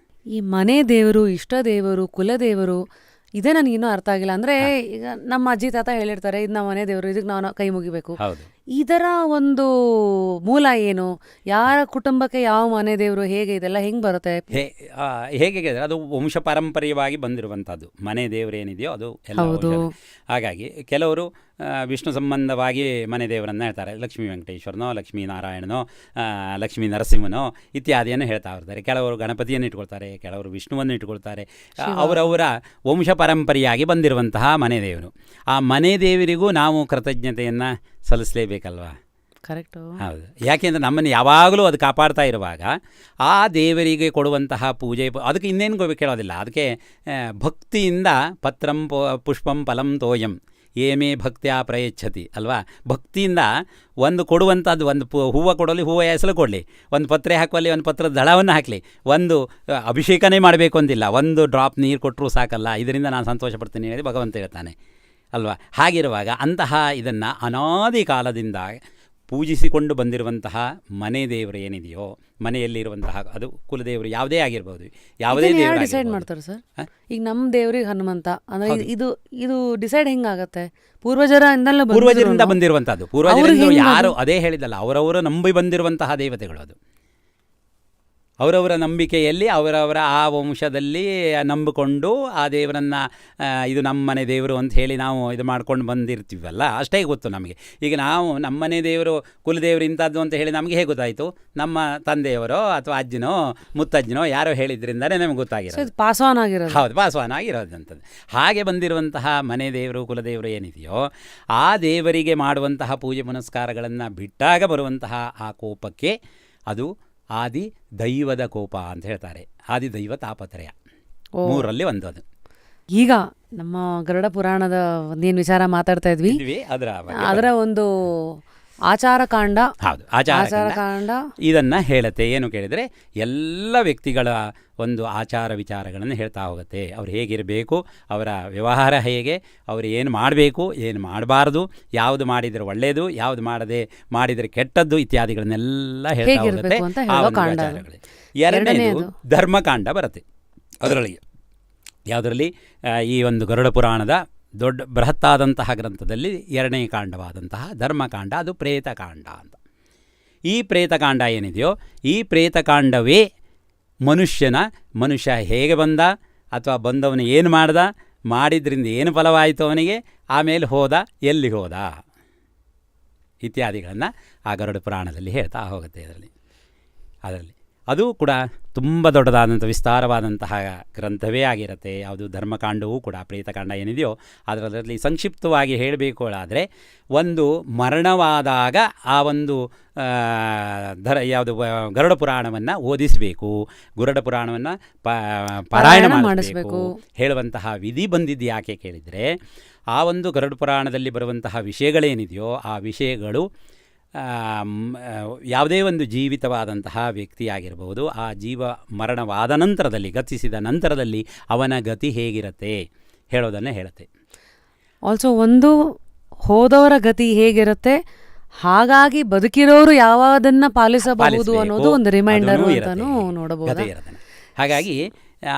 ಈ ಮನೆ ದೇವರು, ಇಷ್ಟ ದೇವರು, ಕುಲದೇವರು, ಇದೇ ನನಗಿನ್ನೂ ಅರ್ಥ ಆಗಿಲ್ಲ. ಅಂದರೆ ಈಗ ನಮ್ಮ ಅಜ್ಜಿ ತಾತ ಹೇಳಿರ್ತಾರೆ, ಇದು ನಮ್ಮ ಮನೆ ದೇವರು, ಇದಕ್ಕೆ ನಾವು ಕೈ ಮುಗಿಬೇಕು. ಹೌದು. ಇದರ ಒಂದು ಮೂಲ ಏನು? ಯಾರ ಕುಟುಂಬಕ್ಕೆ ಯಾವ ಮನೆ ದೇವರು, ಹೇಗೆ ಇದೆಲ್ಲ ಹೆಂಗೆ ಬರುತ್ತೆ? ಹೇಗೆ ಕೇಳಿದ್ರೆ ಅದು ವಂಶ ಪಾರಂಪರ್ಯವಾಗಿ ಬಂದಿರುವಂಥದ್ದು. ಮನೆ ದೇವರೇನಿದೆಯೋ ಅದು ಎಲ್ಲ ಹಾಗಾಗಿ ಕೆಲವರು ವಿಷ್ಣು ಸಂಬಂಧವಾಗಿ ಮನೆ ದೇವರನ್ನು ಹೇಳ್ತಾರೆ. ಲಕ್ಷ್ಮೀ ವೆಂಕಟೇಶ್ವರನೋ, ಲಕ್ಷ್ಮೀ ನಾರಾಯಣನೋ, ಲಕ್ಷ್ಮೀ ನರಸಿಂಹನೋ ಇತ್ಯಾದಿಯನ್ನು ಹೇಳ್ತಾ ಇರ್ತಾರೆ. ಕೆಲವರು ಗಣಪತಿಯನ್ನು ಇಟ್ಕೊಳ್ತಾರೆ, ಕೆಲವರು ವಿಷ್ಣುವನ್ನು ಇಟ್ಕೊಳ್ತಾರೆ. ಅವರವರ ವಂಶ ಪಾರಂಪರ್ಯಾಗಿ ಬಂದಿರುವಂತಹ ಮನೆ ದೇವರು. ಆ ಮನೆ ದೇವರಿಗೂ ನಾವು ಕೃತಜ್ಞತೆಯನ್ನು ಸಲ್ಲಿಸಲೇಬೇಕಲ್ವಾ? ಕರೆಕ್ಟು. ಹೌದು. ಯಾಕೆಂದರೆ ನಮ್ಮನ್ನು ಯಾವಾಗಲೂ ಅದು ಕಾಪಾಡ್ತಾ ಇರುವಾಗ ಆ ದೇವರಿಗೆ ಕೊಡುವಂತಹ ಪೂಜೆ ಅದಕ್ಕೆ ಇನ್ನೇನು ಕೇಳೋದಿಲ್ಲ. ಅದಕ್ಕೆ ಭಕ್ತಿಯಿಂದ ಪತ್ರಂ ಪುಷ್ಪಂ ಫಲಂ ತೋಯಂ ಏಮೇ ಭಕ್ತಿಯ ಪ್ರಯಚ್ಛತಿ ಅಲ್ವಾ? ಭಕ್ತಿಯಿಂದ ಒಂದು ಕೊಡುವಂಥದ್ದು, ಒಂದು ಹೂವು ಕೊಡಲಿ ಹೂವು ಹೆಸಲು ಕೊಡಲಿ, ಒಂದು ಪತ್ರೆ ಹಾಕುವಲ್ಲಿ ಒಂದು ಪತ್ರದ ದಳವನ್ನು ಹಾಕಲಿ, ಒಂದು ಅಭಿಷೇಕನೇ ಮಾಡಬೇಕು ಅಂತಿಲ್ಲ, ಒಂದು ಡ್ರಾಪ್ ನೀರು ಕೊಟ್ಟರೂ ಸಾಕಲ್ಲ, ಇದರಿಂದ ನಾನು ಸಂತೋಷ ಪಡ್ತೀನಿ ಹೇಳಿ ಭಗವಂತ ಹೇಳ್ತಾನೆ ಅಲ್ವಾ? ಹಾಗಿರುವಾಗ ಅಂತಹ ಇದನ್ನು ಅನಾದಿ ಕಾಲದಿಂದ ಪೂಜಿಸಿಕೊಂಡು ಬಂದಿರುವಂತಹ ಮನೆ ದೇವರು ಏನಿದೆಯೋ, ಮನೆಯಲ್ಲಿರುವಂತಹ ಅದು ಕುಲದೇವರು ಯಾವುದೇ ಆಗಿರ್ಬೋದು, ಯಾವುದೇ ದೇವರು ಡಿಸೈಡ್ ಮಾಡ್ತಾರೆ ಸರ್. ಈಗ ನಮ್ಮ ದೇವ್ರಿಗೆ ಹನುಮಂತ ಅಂದರೆ ಇದು ಡಿಸೈಡ್ ಹೆಂಗಾಗತ್ತೆ? ಪೂರ್ವಜರಿಂದ ಬಂದಿರುವಂಥದ್ದು. ಪೂರ್ವಜರಿಂದ ಯಾರು ಅದೇ ಹೇಳಿದಲ್ಲ, ಅವರವರು ನಂಬಿ ಬಂದಿರುವಂತಹ ದೇವತೆಗಳು. ಅದು ಅವರವರ ನಂಬಿಕೆಯಲ್ಲಿ ಅವರವರ ಆ ವಂಶದಲ್ಲಿ ನಂಬಿಕೊಂಡು ಆ ದೇವರನ್ನು ಇದು ನಮ್ಮ ಮನೆ ದೇವರು ಅಂತ ಹೇಳಿ ನಾವು ಇದು ಮಾಡ್ಕೊಂಡು ಬಂದಿರ್ತೀವಲ್ಲ, ಅಷ್ಟೇ ಗೊತ್ತು ನಮಗೆ. ಈಗ ನಾವು ನಮ್ಮನೆ ದೇವರು ಕುಲದೇವರು ಇಂಥದ್ದು ಅಂತ ಹೇಳಿ ನಮಗೆ ಹೇಗೆ ಗೊತ್ತಾಯಿತು? ನಮ್ಮ ತಂದೆಯವರೋ ಅಥವಾ ಅಜ್ಜನೋ ಮುತ್ತಜ್ಜನೋ ಯಾರೋ ಹೇಳಿದ್ರಿಂದಲೇ ನಮಗೆ ಗೊತ್ತಾಗಿರೋದು. ಪಾಸ್ವಾನ್ ಆಗಿರೋದು. ಹೌದು, ಪಾಸ್ವಾನ್ ಆಗಿರೋದಂಥದ್ದು. ಹಾಗೆ ಬಂದಿರುವಂತಹ ಮನೆ ದೇವರು ಕುಲದೇವರು ಏನಿದೆಯೋ ಆ ದೇವರಿಗೆ ಮಾಡುವಂತಹ ಪೂಜೆ ಪುನಸ್ಕಾರಗಳನ್ನು ಬಿಟ್ಟಾಗ ಬರುವಂತಹ ಆ ಕೋಪಕ್ಕೆ ಅದು ಆದಿ ದೈವದ ಕೋಪ ಅಂತ ಹೇಳ್ತಾರೆ. ಆದಿ ದೈವ ತಾಪತ್ರಯ, ಮೂರಲ್ಲಿ ಒಂದು. ಅದು ಈಗ ನಮ್ಮ ಗರುಡ ಪುರಾಣದ ಒಂದೇನು ವಿಚಾರ ಮಾತಾಡ್ತಾ ಇದ್ವಿ, ಅದರ ಒಂದು ಆಚಾರಕಾಂಡ. ಹೌದು, ಆಚಾರಕಾಂಡ ಇದನ್ನು ಹೇಳುತ್ತೆ. ಏನು ಕೇಳಿದರೆ ಎಲ್ಲ ವ್ಯಕ್ತಿಗಳ ಒಂದು ಆಚಾರ ವಿಚಾರಗಳನ್ನು ಹೇಳ್ತಾ ಹೋಗುತ್ತೆ. ಅವ್ರು ಹೇಗಿರಬೇಕು, ಅವರ ವ್ಯವಹಾರ ಹೇಗೆ, ಅವರು ಏನು ಮಾಡಬೇಕು, ಏನು ಮಾಡಬಾರ್ದು, ಯಾವುದು ಮಾಡಿದರೆ ಒಳ್ಳೆಯದು, ಯಾವುದು ಮಾಡಿದರೆ ಕೆಟ್ಟದ್ದು ಇತ್ಯಾದಿಗಳನ್ನೆಲ್ಲ ಹೇಳ್ತಾ ಹೋಗುತ್ತೆ. ಎರಡನೇದು ಧರ್ಮಕಾಂಡ ಬರುತ್ತೆ ಅದರೊಳಗೆ. ಯಾವುದರಲ್ಲಿ? ಈ ಒಂದು ಗರುಡ ಪುರಾಣದ ದೊಡ್ಡ ಬೃಹತ್ತಾದಂತಹ ಗ್ರಂಥದಲ್ಲಿ ಎರಡನೇ ಕಾಂಡವಾದಂತಹ ಧರ್ಮಕಾಂಡ, ಅದು ಪ್ರೇತಕಾಂಡ ಅಂತ. ಈ ಪ್ರೇತಕಾಂಡ ಏನಿದೆಯೋ ಈ ಪ್ರೇತಕಾಂಡವೇ ಮನುಷ್ಯ ಹೇಗೆ ಬಂದ, ಅಥವಾ ಬಂದವನು ಏನು ಮಾಡ್ದ, ಮಾಡಿದ್ರಿಂದ ಏನು ಫಲವಾಯಿತು ಅವನಿಗೆ, ಆಮೇಲೆ ಹೋದ, ಎಲ್ಲಿ ಹೋದ ಇತ್ಯಾದಿಗಳನ್ನು ಆ ಗರುಡ ಪುರಾಣದಲ್ಲಿ ಹೇಳ್ತಾ ಹೋಗುತ್ತೆ. ಅದರಲ್ಲಿ ಅದು ಕೂಡ ತುಂಬ ದೊಡ್ಡದಾದಂಥ ವಿಸ್ತಾರವಾದಂತಹ ಗ್ರಂಥವೇ ಆಗಿರುತ್ತೆ. ಯಾವುದು ಧರ್ಮಕಾಂಡವೂ ಕೂಡ. ಪ್ರೇತಕಾಂಡ ಏನಿದೆಯೋ ಅದರಲ್ಲಿ ಸಂಕ್ಷಿಪ್ತವಾಗಿ ಹೇಳಬೇಕು ಆದರೆ, ಒಂದು ಮರಣವಾದಾಗ ಆ ಒಂದು ಯಾವುದು ಗರುಡ ಪುರಾಣವನ್ನು ಓದಿಸಬೇಕು, ಗರುಡ ಪುರಾಣವನ್ನು ಪಾರಾಯಣ ಮಾಡಿಸಬೇಕು ಹೇಳುವಂತಹ ವಿಧಿ ಬಂದಿದ್ದು ಯಾಕೆ ಕೇಳಿದರೆ, ಆ ಒಂದು ಗರುಡ ಪುರಾಣದಲ್ಲಿ ಬರುವಂತಹ ವಿಷಯಗಳೇನಿದೆಯೋ ಆ ವಿಷಯಗಳು ಯಾವುದೇ ಒಂದು ಜೀವಿತವಾದಂತಹ ವ್ಯಕ್ತಿಯಾಗಿರ್ಬೋದು, ಆ ಜೀವ ಮರಣವಾದ ನಂತರದಲ್ಲಿ, ಗತಿಸಿದ ನಂತರದಲ್ಲಿ ಅವನ ಗತಿ ಹೇಗಿರುತ್ತೆ ಹೇಳೋದನ್ನೇ ಹೇಳುತ್ತೆ. ಆಲ್ಸೋ ಒಂದು ಹೋದವರ ಗತಿ ಹೇಗಿರುತ್ತೆ, ಹಾಗಾಗಿ ಬದುಕಿರೋರು ಯಾವದನ್ನ ಪಾಲಿಸಬಹುದು ಅನ್ನೋದು ಒಂದು ರಿಮೈಂಡರ್ ಅಂತಾನೂ ನೋಡಬಹುದು. ಹಾಗಾಗಿ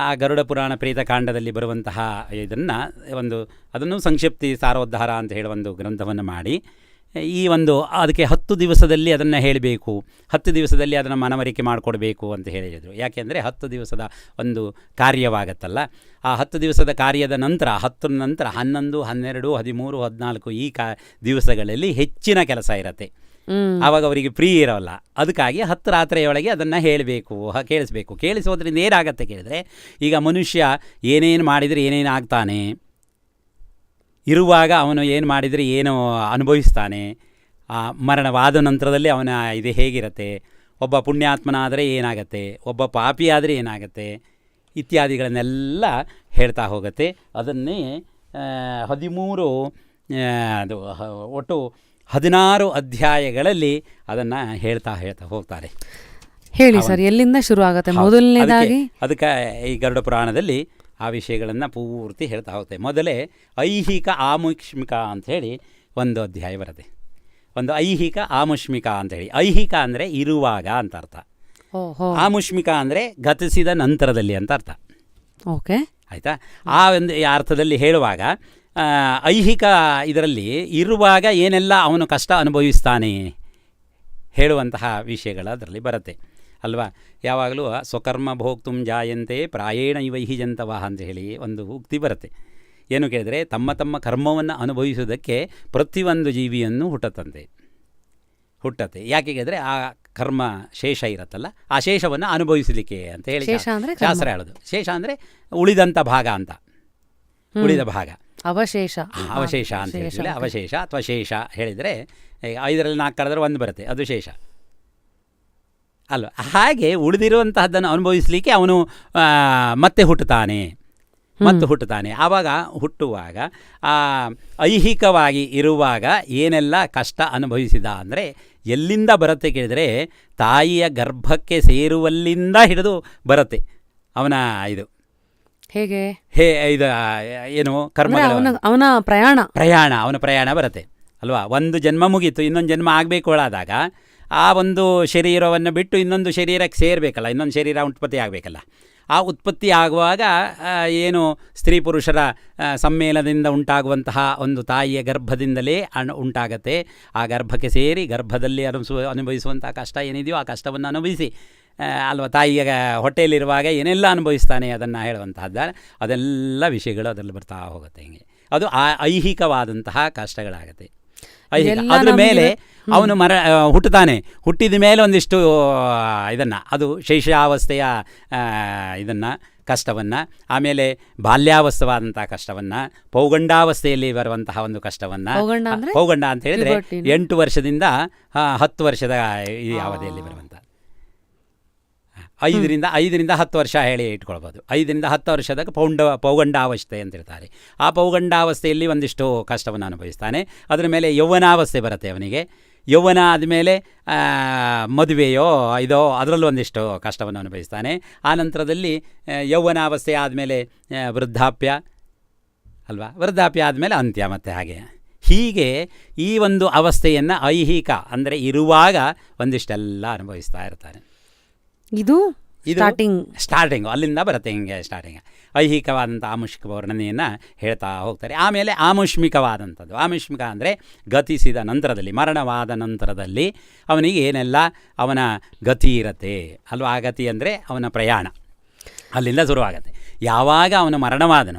ಆ ಗರುಡ ಪುರಾಣ ಪ್ರೇತಕಾಂಡದಲ್ಲಿ ಬರುವಂತಹ ಅದನ್ನು ಸಂಕ್ಷಿಪ್ತಿ ಸಾರೋದ್ಧಾರ ಅಂತ ಹೇಳುವ ಒಂದು ಗ್ರಂಥವನ್ನು ಮಾಡಿ, ಈ ಒಂದು ಅದಕ್ಕೆ 10 ದಿವಸದಲ್ಲಿ ಅದನ್ನು ಹೇಳಬೇಕು, 10 ದಿವಸದಲ್ಲಿ ಅದನ್ನು ಮನವರಿಕೆ ಮಾಡಿಕೊಡ್ಬೇಕು ಅಂತ ಹೇಳಿದರು. ಯಾಕೆಂದರೆ 10 ದಿವಸದ ಒಂದು ಕಾರ್ಯವಾಗತ್ತಲ್ಲ, ಆ 10 ದಿವಸದ ಕಾರ್ಯದ ನಂತರ 10 ನಂತರ 11, 12, 13, 14 ಈ ದಿವಸಗಳಲ್ಲಿ ಹೆಚ್ಚಿನ ಕೆಲಸ ಇರುತ್ತೆ. ಆವಾಗ ಅವರಿಗೆ ಫ್ರೀ ಇರೋಲ್ಲ. ಅದಕ್ಕಾಗಿ 10 ರಾತ್ರಿಯೊಳಗೆ ಅದನ್ನು ಹೇಳಬೇಕು, ಕೇಳಿಸ್ಬೇಕು. ಕೇಳಿಸೋದ್ರಿಂದ ಏನಾಗತ್ತೆ ಕೇಳಿದರೆ, ಈಗ ಮನುಷ್ಯ ಏನೇನು ಮಾಡಿದರೆ ಏನೇನು ಆಗ್ತಾನೆ, ಇರುವಾಗ ಅವನು ಏನು ಮಾಡಿದರೆ ಏನು ಅನುಭವಿಸ್ತಾನೆ, ಮರಣವಾದ ನಂತರದಲ್ಲಿ ಅವನ ಇದು ಹೇಗಿರುತ್ತೆ, ಒಬ್ಬ ಪುಣ್ಯಾತ್ಮನಾದರೆ ಏನಾಗತ್ತೆ, ಒಬ್ಬ ಪಾಪಿ ಆದರೆ ಏನಾಗತ್ತೆ ಇತ್ಯಾದಿಗಳನ್ನೆಲ್ಲ ಹೇಳ್ತಾ ಹೋಗುತ್ತೆ. ಅದನ್ನೇ 13 ಅದು ಒಟ್ಟು 16 ಅಧ್ಯಾಯಗಳಲ್ಲಿ ಅದನ್ನು ಹೇಳ್ತಾ ಹೋಗ್ತಾರೆ. ಹೇಳಿ ಸರ್, ಎಲ್ಲಿಂದ ಶುರು ಆಗುತ್ತೆ? ಮೊದಲನೇದಾಗಿ ಅದಕ್ಕೆ ಈ ಗರುಡ ಪುರಾಣದಲ್ಲಿ ಆ ವಿಷಯಗಳನ್ನು ಪೂರ್ತಿ ಹೇಳ್ತಾ ಹೋಗ್ತೇವೆ. ಮೊದಲೇ ಐಹಿಕ ಆಮುಷ್ಮಿಕ ಅಂಥೇಳಿ ಒಂದು ಅಧ್ಯಾಯ ಬರುತ್ತೆ. ಒಂದು ಐಹಿಕ ಆಮುಷ್ಮಿಕ ಅಂಥೇಳಿ. ಐಹಿಕ ಅಂದರೆ ಇರುವಾಗ ಅಂತ ಅರ್ಥ, ಆಮುಷ್ಮಿಕ ಅಂದರೆ ಗತಿಸಿದ ನಂತರದಲ್ಲಿ ಅಂತ ಅರ್ಥ. ಓಕೆ, ಆಯಿತಾ? ಆ ಒಂದು ಅರ್ಥದಲ್ಲಿ ಹೇಳುವಾಗ ಐಹಿಕ ಇದರಲ್ಲಿ ಇರುವಾಗ ಏನೆಲ್ಲ ಅವನು ಕಷ್ಟ ಅನುಭವಿಸ್ತಾನೆ ಹೇಳುವಂತಹ ವಿಷಯಗಳು ಅದರಲ್ಲಿ ಬರುತ್ತೆ ಅಲ್ವಾ. ಯಾವಾಗಲೂ ಸ್ವಕರ್ಮ ಭೋಕ್ತುಂ ಜಾಯಂತೆ ಪ್ರಾಯೇಣ ಇವೈಹಿ ಜಂತವ ಅಂತ ಹೇಳಿ ಒಂದು ಉಕ್ತಿ ಬರುತ್ತೆ. ಏನು ಕೇಳಿದರೆ, ತಮ್ಮ ತಮ್ಮ ಕರ್ಮವನ್ನು ಅನುಭವಿಸುವುದಕ್ಕೆ ಪ್ರತಿಯೊಂದು ಜೀವಿಯನ್ನು ಹುಟ್ಟತ್ತೆ. ಯಾಕೆ ಕೇಳಿದರೆ ಆ ಕರ್ಮ ಶೇಷ ಇರುತ್ತಲ್ಲ, ಆ ಶೇಷವನ್ನು ಅನುಭವಿಸಲಿಕ್ಕೆ ಅಂತ ಹೇಳಿ ಶಾಸ್ತ್ರ ಹೇಳೋದು. ಶೇಷ ಅಂದರೆ ಉಳಿದಂಥ ಭಾಗ ಅಂತ, ಉಳಿದ ಭಾಗ ಅವಶೇಷ ಅಂತ ಹೇಳಿದ್ರೆ ಅವಶೇಷ ಅಥವಾ ಶೇಷ ಹೇಳಿದರೆ 5ರಲ್ಲಿ 4 ಕಳೆದ್ರೆ 1 ಬರುತ್ತೆ, ಅದು ಶೇಷ ಅಲ್ವ. ಹಾಗೆ ಉಳಿದಿರುವಂತಹದ್ದನ್ನು ಅನುಭವಿಸಲಿಕ್ಕೆ ಅವನು ಮತ್ತೆ ಹುಟ್ಟುತ್ತಾನೆ. ಆವಾಗ ಹುಟ್ಟುವಾಗ ಐಹಿಕವಾಗಿ ಇರುವಾಗ ಏನೆಲ್ಲ ಕಷ್ಟ ಅನುಭವಿಸಿದ ಅಂದರೆ ಎಲ್ಲಿಂದ ಬರುತ್ತೆ ಕೇಳಿದರೆ, ತಾಯಿಯ ಗರ್ಭಕ್ಕೆ ಸೇರುವಲ್ಲಿಂದ ಹಿಡಿದು ಬರುತ್ತೆ ಅವನ ಇದು. ಹೇಗೆ ಇದು ಏನು ಕರ್ಮ, ಅವನ ಪ್ರಯಾಣ ಬರುತ್ತೆ ಅಲ್ವಾ. ಒಂದು ಜನ್ಮ ಮುಗೀತು, ಇನ್ನೊಂದು ಜನ್ಮ ಆಗಬೇಕುಳಾದಾಗ ಆ ಒಂದು ಶರೀರವನ್ನು ಬಿಟ್ಟು ಇನ್ನೊಂದು ಶರೀರಕ್ಕೆ ಸೇರಬೇಕಲ್ಲ, ಇನ್ನೊಂದು ಶರೀರ ಉತ್ಪತ್ತಿ ಆಗಬೇಕಲ್ಲ. ಆ ಉತ್ಪತ್ತಿ ಆಗುವಾಗ ಏನು ಸ್ತ್ರೀ ಪುರುಷರ ಸಮ್ಮೇಳನದಿಂದ ಉಂಟಾಗುವಂತಹ ಒಂದು ತಾಯಿಯ ಗರ್ಭದಿಂದಲೇ ಉಂಟಾಗತ್ತೆ. ಆ ಗರ್ಭಕ್ಕೆ ಸೇರಿ ಗರ್ಭದಲ್ಲಿ ಅನುಭವಿಸುವಂಥ ಕಷ್ಟ ಏನಿದೆಯೋ ಆ ಕಷ್ಟವನ್ನು ಅನುಭವಿಸಿ ಅಲ್ವಾ, ತಾಯಿಯ ಹೊಟ್ಟೆಯಲ್ಲಿರುವಾಗ ಏನೆಲ್ಲ ಅನುಭವಿಸ್ತಾನೆ ಅದನ್ನು ಹೇಳುವಂತಹದ್ದ ಅದೆಲ್ಲ ವಿಷಯಗಳು ಅದರಲ್ಲಿ ಬರ್ತಾ ಹೋಗುತ್ತೆ. ಹಿಂಗೆ ಅದು ಐಹಿಕವಾದಂತಹ ಕಷ್ಟಗಳಾಗತ್ತೆ. ಅದ್ರ ಮೇಲೆ ಅವನು ಹುಟ್ಟುತ್ತಾನೆ. ಹುಟ್ಟಿದ ಮೇಲೆ ಒಂದಿಷ್ಟು ಇದನ್ನು, ಅದು ಶೈಶವಾವಸ್ಥೆಯ ಇದನ್ನು ಕಷ್ಟವನ್ನು, ಆಮೇಲೆ ಬಾಲ್ಯಾವಸ್ಥವಾದಂಥ ಕಷ್ಟವನ್ನು, ಪೌಗಂಡಾವಸ್ಥೆಯಲ್ಲಿ ಬರುವಂತಹ ಒಂದು ಕಷ್ಟವನ್ನು, ಪೌಗಂಡ ಅಂತ ಹೇಳಿದರೆ 8 ವರ್ಷದಿಂದ 10 ವರ್ಷದ ಈ ಅವಧಿಯಲ್ಲಿ ಬರುವಂಥ 5ರಿಂದ 10 ವರ್ಷ ಹೇಳಿ ಇಟ್ಕೊಳ್ಬೋದು. 5ರಿಂದ 10 ವರ್ಷದ ಪೌಗಂಡಾವಸ್ಥೆ ಅಂತಿರ್ತಾರೆ. ಆ ಪೌಗಂಡಾವಸ್ಥೆಯಲ್ಲಿ ಒಂದಿಷ್ಟು ಕಷ್ಟವನ್ನು ಅನುಭವಿಸ್ತಾನೆ. ಅದರ ಮೇಲೆ ಯೌವನಾವಸ್ಥೆ ಬರುತ್ತೆ ಅವನಿಗೆ. ಯೌವನ ಆದಮೇಲೆ ಮದುವೆಯೋ ಇದೋ ಅದರಲ್ಲೂ ಒಂದಿಷ್ಟು ಕಷ್ಟವನ್ನು ಅನುಭವಿಸ್ತಾನೆ. ಆ ನಂತರದಲ್ಲಿ ಯೌವನಾವಸ್ಥೆ ಆದಮೇಲೆ ವೃದ್ಧಾಪ್ಯ ಅಲ್ವಾ, ವೃದ್ಧಾಪ್ಯ ಆದಮೇಲೆ ಅಂತ್ಯ, ಮತ್ತು ಹೀಗೆ ಈ ಒಂದು ಅವಸ್ಥೆಯನ್ನು ಐಹಿಕ ಅಂದರೆ ಇರುವಾಗ ಒಂದಿಷ್ಟೆಲ್ಲ ಅನುಭವಿಸ್ತಾ ಇರ್ತಾನೆ. ಇದು ಸ್ಟಾರ್ಟಿಂಗು ಅಲ್ಲಿಂದ ಬರುತ್ತೆ. ಹಿಂಗೆ ಸ್ಟಾರ್ಟಿಂಗ್ ಐಹಿಕವಾದಂಥ ಆಮುಷ್ಮಿಕ ವರ್ಣನೆಯನ್ನು ಹೇಳ್ತಾ ಹೋಗ್ತಾರೆ. ಆಮೇಲೆ ಆಮುಷ್ಮಿಕವಾದಂಥದ್ದು, ಆಮುಷ್ಮಿಕ ಅಂದರೆ ಗತಿಸಿದ ನಂತರದಲ್ಲಿ, ಮರಣವಾದ ನಂತರದಲ್ಲಿ ಅವನಿಗೆ ಏನೆಲ್ಲ ಅವನ ಗತಿ ಇರುತ್ತೆ ಅಲ್ವಾ. ಆ ಗತಿ ಅಂದರೆ ಅವನ ಪ್ರಯಾಣ ಅಲ್ಲಿಂದ ಶುರುವಾಗತ್ತೆ. ಯಾವಾಗ ಅವನು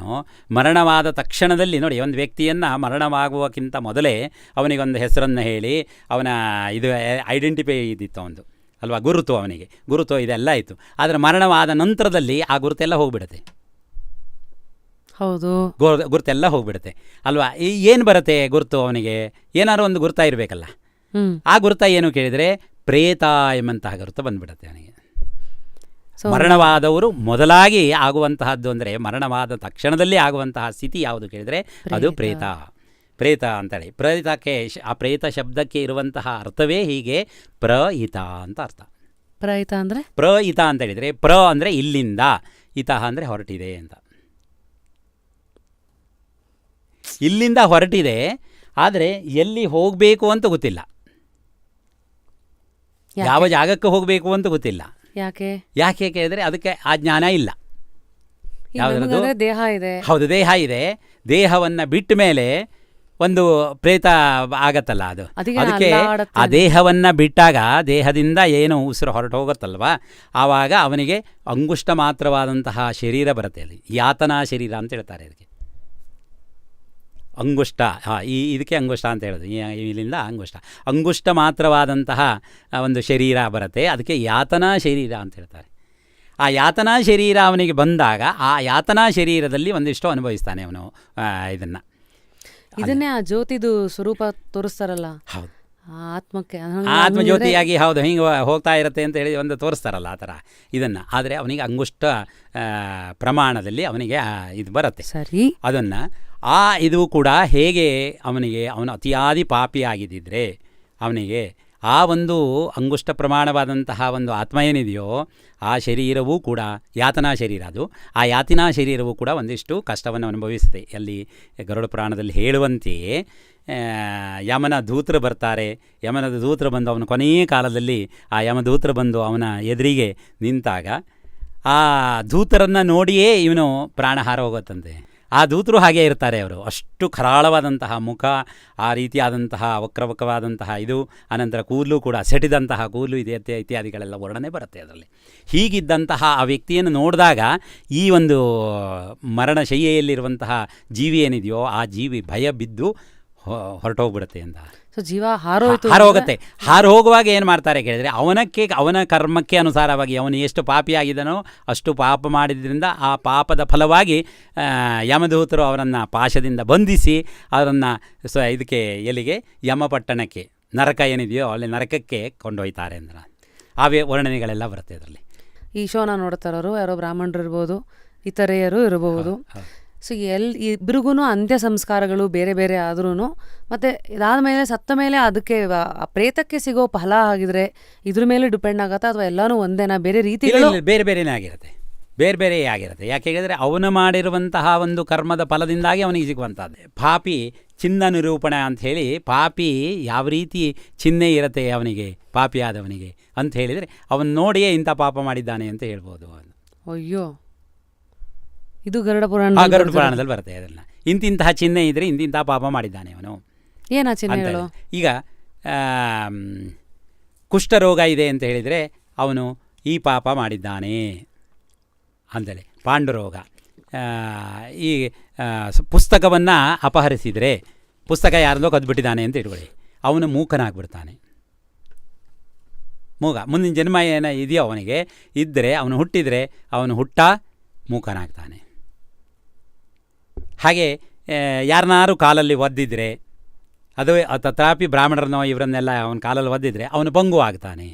ಮರಣವಾದ ತಕ್ಷಣದಲ್ಲಿ ನೋಡಿ, ಒಂದು ವ್ಯಕ್ತಿಯನ್ನು ಮರಣವಾಗುವಕ್ಕಿಂತ ಮೊದಲೇ ಅವನಿಗೊಂದು ಹೆಸರನ್ನು ಹೇಳಿ ಅವನ ಇದು ಐಡೆಂಟಿಫೈ ಇದ್ದಿತ್ತು ಒಂದು ಅಲ್ವಾ, ಅವನಿಗೆ ಗುರುತು ಇದೆಲ್ಲ ಆಯಿತು. ಆದರೆ ಮರಣವಾದ ನಂತರದಲ್ಲಿ ಆ ಗುರುತೆಲ್ಲ ಹೋಗ್ಬಿಡುತ್ತೆ. ಹೌದು, ಗುರುತೆಲ್ಲ ಹೋಗ್ಬಿಡುತ್ತೆ ಅಲ್ವಾ. ಏನು ಬರುತ್ತೆ ಗುರುತು ಅವನಿಗೆ? ಏನಾದ್ರು ಒಂದು ಗುರುತ ಇರಬೇಕಲ್ಲ. ಆ ಗುರುತ ಏನು ಕೇಳಿದರೆ ಪ್ರೇತ ಎಂಬಂತಹ ಗುರುತು ಬಂದ್ಬಿಡುತ್ತೆ ಅವನಿಗೆ. ಮರಣವಾದವರು ಮೊದಲಾಗಿ ಆಗುವಂತಹದ್ದು ಅಂದರೆ ಮರಣವಾದ ತಕ್ಷಣದಲ್ಲಿ ಆಗುವಂತಹ ಸ್ಥಿತಿ ಯಾವುದು ಕೇಳಿದರೆ ಅದು ಪ್ರೇತ ಅಂತೇಳಿ. ಪ್ರೇತಕ್ಕೆ, ಆ ಪ್ರೇತ ಶಬ್ದಕ್ಕೆ ಇರುವಂತಹ ಅರ್ಥವೇ ಹೀಗೆ, ಪ್ರಹಿತ ಅಂತ ಅರ್ಥ. ಪ್ರಹಿತ ಅಂತ ಹೇಳಿದರೆ, ಅಂದರೆ ಇಲ್ಲಿಂದ, ಇತಃ ಅಂದರೆ ಹೊರಟಿದೆ ಅಂತ. ಇಲ್ಲಿಂದ ಹೊರಟಿದೆ, ಆದರೆ ಎಲ್ಲಿ ಹೋಗಬೇಕು ಅಂತ ಗೊತ್ತಿಲ್ಲ, ಯಾವ ಜಾಗಕ್ಕೆ ಹೋಗಬೇಕು ಅಂತ ಗೊತ್ತಿಲ್ಲ. ಯಾಕೆ ಕೇಳಿದರೆ ಅದಕ್ಕೆ ಆ ಜ್ಞಾನ ಇಲ್ಲ. ಯಾವುದರದು? ದೇಹ ಇದೆ. ಹೌದು, ದೇಹ ಇದೆ. ದೇಹವನ್ನು ಬಿಟ್ಟ ಮೇಲೆ ಒಂದು ಪ್ರೇತ ಆಗತ್ತಲ್ಲ, ಅದಕ್ಕೆ ಆ ದೇಹವನ್ನು ಬಿಟ್ಟಾಗ ದೇಹದಿಂದ ಏನು ಉಸಿರು ಹೊರಟು ಹೋಗುತ್ತಲ್ವ, ಆವಾಗ ಅವನಿಗೆ ಅಂಗುಷ್ಟ ಮಾತ್ರವಾದಂತಹ ಶರೀರ ಬರುತ್ತೆ. ಅಲ್ಲಿ ಯಾತನಾ ಶರೀರ ಅಂತ ಹೇಳ್ತಾರೆ ಅದಕ್ಕೆ. ಅಂಗುಷ್ಟ, ಇದಕ್ಕೆ ಅಂಗುಷ್ಟ ಅಂತ ಹೇಳೋದು. ಇಲ್ಲಿಂದ ಅಂಗುಷ್ಟ ಮಾತ್ರವಾದಂತಹ ಒಂದು ಶರೀರ ಬರುತ್ತೆ, ಅದಕ್ಕೆ ಯಾತನಾ ಶರೀರ ಅಂತ ಹೇಳ್ತಾರೆ. ಆ ಯಾತನಾ ಶರೀರ ಅವನಿಗೆ ಬಂದಾಗ ಆ ಯಾತನಾ ಶರೀರದಲ್ಲಿ ಒಂದಿಷ್ಟು ಅನುಭವಿಸ್ತಾನೆ ಅವನು ಇದನ್ನು. ಇದನ್ನೇ ಆ ಜ್ಯೋತಿದು ಸ್ವರೂಪ ತೋರಿಸ್ತಾರಲ್ಲ, ಆತ್ಮಕ್ಕೆ ಆತ್ಮಜ್ಯೋತಿಯಾಗಿ ಹೌದು ಹಿಂಗೆ ಹೋಗ್ತಾ ಇರುತ್ತೆ ಅಂತ ಹೇಳಿ ಒಂದು ತೋರಿಸ್ತಾರಲ್ಲ ಆ ಥರ ಇದನ್ನು. ಆದರೆ ಅವನಿಗೆ ಅಂಗುಷ್ಟ ಪ್ರಮಾಣದಲ್ಲಿ ಅವನಿಗೆ ಇದು ಬರುತ್ತೆ. ಸರಿ, ಅದನ್ನು ಇದು ಕೂಡ ಹೇಗೆ ಅವನು ಅತಿಯಾದಿ ಪಾಪಿ ಆಗಿದ್ದಿದ್ರೆ ಅವನಿಗೆ ಆ ಒಂದು ಅಂಗುಷ್ಟ ಪ್ರಮಾಣವಾದಂತಹ ಒಂದು ಆತ್ಮ ಏನಿದೆಯೋ ಆ ಶರೀರವೂ ಕೂಡ ಯಾತನಾ ಶರೀರ, ಅದು ಆ ಯಾತನಾ ಶರೀರವೂ ಕೂಡ ಒಂದಿಷ್ಟು ಕಷ್ಟವನ್ನು ಅನುಭವಿಸುತ್ತೆ. ಅಲ್ಲಿ ಗರುಡ ಪುರಾಣದಲ್ಲಿ ಹೇಳುವಂತೆಯೇ ಯಮನ ದೂತರು ಬರ್ತಾರೆ. ಯಮನ ದೂತರು ಬಂದು ಅವನ ಕೊನೆಯ ಕಾಲದಲ್ಲಿ ಆ ಯಮದೂತರು ಬಂದು ಅವನ ಎದುರಿಗೆ ನಿಂತಾಗ ಆ ದೂತರನ್ನು ನೋಡಿಯೇ ಇವನು ಪ್ರಾಣಹಾರ ಹೋಗುತ್ತಂತೆ. ಆ ದೂತರು ಹಾಗೇ ಇರ್ತಾರೆ. ಅವರು ಅಷ್ಟು ಕರಾಳವಾದಂತಹ ಮುಖ, ಆ ರೀತಿಯಾದಂತಹ ವಕ್ರವಕ್ರವಾದಂತಹ ಇದು, ಅನಂತರ ಕೂದಲು ಕೂಡ ಸೆಟಿದಂತಹ ಕೂದಲು ಇದೆ ಇತ್ಯಾದಿಗಳೆಲ್ಲ ವರ್ಣನೆ ಬರುತ್ತೆ ಅದರಲ್ಲಿ. ಹೀಗಿದ್ದಂತಹ ಆ ವ್ಯಕ್ತಿಯನ್ನು ನೋಡಿದಾಗ ಈ ಒಂದು ಮರಣಶಯ್ಯೆಯಲ್ಲಿರುವಂತಹ ಜೀವಿ ಏನಿದೆಯೋ ಆ ಜೀವಿ ಭಯ ಬಿದ್ದು ಹೊರಟೋಗ್ಬಿಡುತ್ತೆ ಅಂತ. ಸೊ ಜೀವ ಹಾರೋಯ್ತು, ಹಾರೋಗುತ್ತೆ. ಹಾರು ಹೋಗುವಾಗ ಏನು ಮಾಡ್ತಾರೆ ಕೇಳಿದರೆ ಅವನ ಕರ್ಮಕ್ಕೆ ಅನುಸಾರವಾಗಿ ಅವನು ಎಷ್ಟು ಪಾಪಿಯಾಗಿದ್ದಾನೋ ಅಷ್ಟು ಪಾಪ ಮಾಡಿದ್ರಿಂದ ಆ ಪಾಪದ ಫಲವಾಗಿ ಯಮದೂತರು ಅವರನ್ನು ಪಾಶದಿಂದ ಬಂಧಿಸಿ ಅವರನ್ನು ಇದಕ್ಕೆ ಎಲ್ಲಿಗೆ ಯಮಪಟ್ಟಣಕ್ಕೆ, ನರಕ ಏನಿದೆಯೋ ಅಲ್ಲಿ ನರಕಕ್ಕೆ ಕೊಂಡೊಯ್ತಾರೆ ಅಂದ್ರೆ ವರ್ಣನೆಗಳೆಲ್ಲ ಬರುತ್ತೆ ಅದರಲ್ಲಿ. ಈ ಶೋನ ನೋಡ್ತಾರೋರು ಯಾರೋ ಬ್ರಾಹ್ಮಣರು ಇರ್ಬೋದು, ಇತರೆಯರು ಇರಬಹುದು. ಸೊ ಇಬ್ರಿಗೂ ಅಂತ್ಯ ಸಂಸ್ಕಾರಗಳು ಬೇರೆ ಬೇರೆ ಆದ್ರೂ ಮತ್ತು ಇದಾದ ಮೇಲೆ ಸತ್ತ ಮೇಲೆ ಅದಕ್ಕೆ ಪ್ರೇತಕ್ಕೆ ಸಿಗೋ ಫಲ ಆಗಿದ್ರೆ ಇದ್ರ ಮೇಲೆ ಡಿಪೆಂಡ್ ಆಗತ್ತಾ ಅಥವಾ ಎಲ್ಲನೂ ಒಂದೇನಾ? ಬೇರೆ ರೀತಿಗಳು ಬೇರೆ ಬೇರೆನೇ ಆಗಿರುತ್ತೆ, ಬೇರೆ ಬೇರೆ ಆಗಿರುತ್ತೆ. ಯಾಕೆ ಹೇಳಿದರೆ ಅವನು ಮಾಡಿರುವಂತಹ ಒಂದು ಕರ್ಮದ ಫಲದಿಂದಾಗಿ ಅವನಿಗೆ ಸಿಗುವಂಥದ್ದು. ಪಾಪಿ ಚಿನ್ನ ನಿರೂಪಣೆ ಅಂಥೇಳಿ, ಪಾಪಿ ಯಾವ ರೀತಿ ಚಿಹ್ನೆ ಇರುತ್ತೆ ಅವನಿಗೆ, ಪಾಪಿ ಆದವನಿಗೆ ಅಂತ ಹೇಳಿದರೆ ಅವನು ನೋಡಿಯೇ ಇಂಥ ಪಾಪ ಮಾಡಿದ್ದಾನೆ ಅಂತ ಹೇಳ್ಬೋದು. ಅಯ್ಯೋ, ಇದು ಗರುಡ ಪುರಾಣದಲ್ಲಿ ಬರುತ್ತೆ. ಅದನ್ನು ಇಂತಿಂತಹ ಚಿಹ್ನೆ ಇದ್ದರೆ ಇಂತಿಂತಹ ಪಾಪ ಮಾಡಿದ್ದಾನೆ ಅವನು. ಏನ ಚಿಹ್ನೆಗಳು? ಈಗ ಕುಷ್ಠರೋಗ ಇದೆ ಅಂತ ಹೇಳಿದರೆ ಅವನು ಈ ಪಾಪ ಮಾಡಿದ್ದಾನೆ ಅಂತೇಳಿ. ಪಾಂಡುರೋಗ, ಈ ಪುಸ್ತಕವನ್ನು ಅಪಹರಿಸಿದರೆ, ಪುಸ್ತಕ ಯಾರದೋ ಕದ್ಬಿಟ್ಟಿದ್ದಾನೆ ಅಂತ ಇಟ್ಕೊಳ್ಳಿ, ಅವನು ಮೂಕನಾಗ್ಬಿಡ್ತಾನೆ. ಮುಂದಿನ ಜನ್ಮ ಏನೋ ಇದೆಯೋ ಅವನಿಗೆ ಇದ್ದರೆ, ಅವನು ಹುಟ್ಟಿದರೆ ಅವನು ಮೂಕನಾಗ್ತಾನೆ. ಹಾಗೆ ಯಾರನ್ನಾರು ಕಾಲಲ್ಲಿ ಒದ್ದಿದ್ರೆ, ಅದು ತಥಾಪಿ ಬ್ರಾಹ್ಮಣರನ್ನೋ ಇವರನ್ನೆಲ್ಲ ಅವನ ಕಾಲಲ್ಲಿ ಒದ್ದಿದ್ರೆ ಅವನು ಪಂಗು ಆಗ್ತಾನೆ.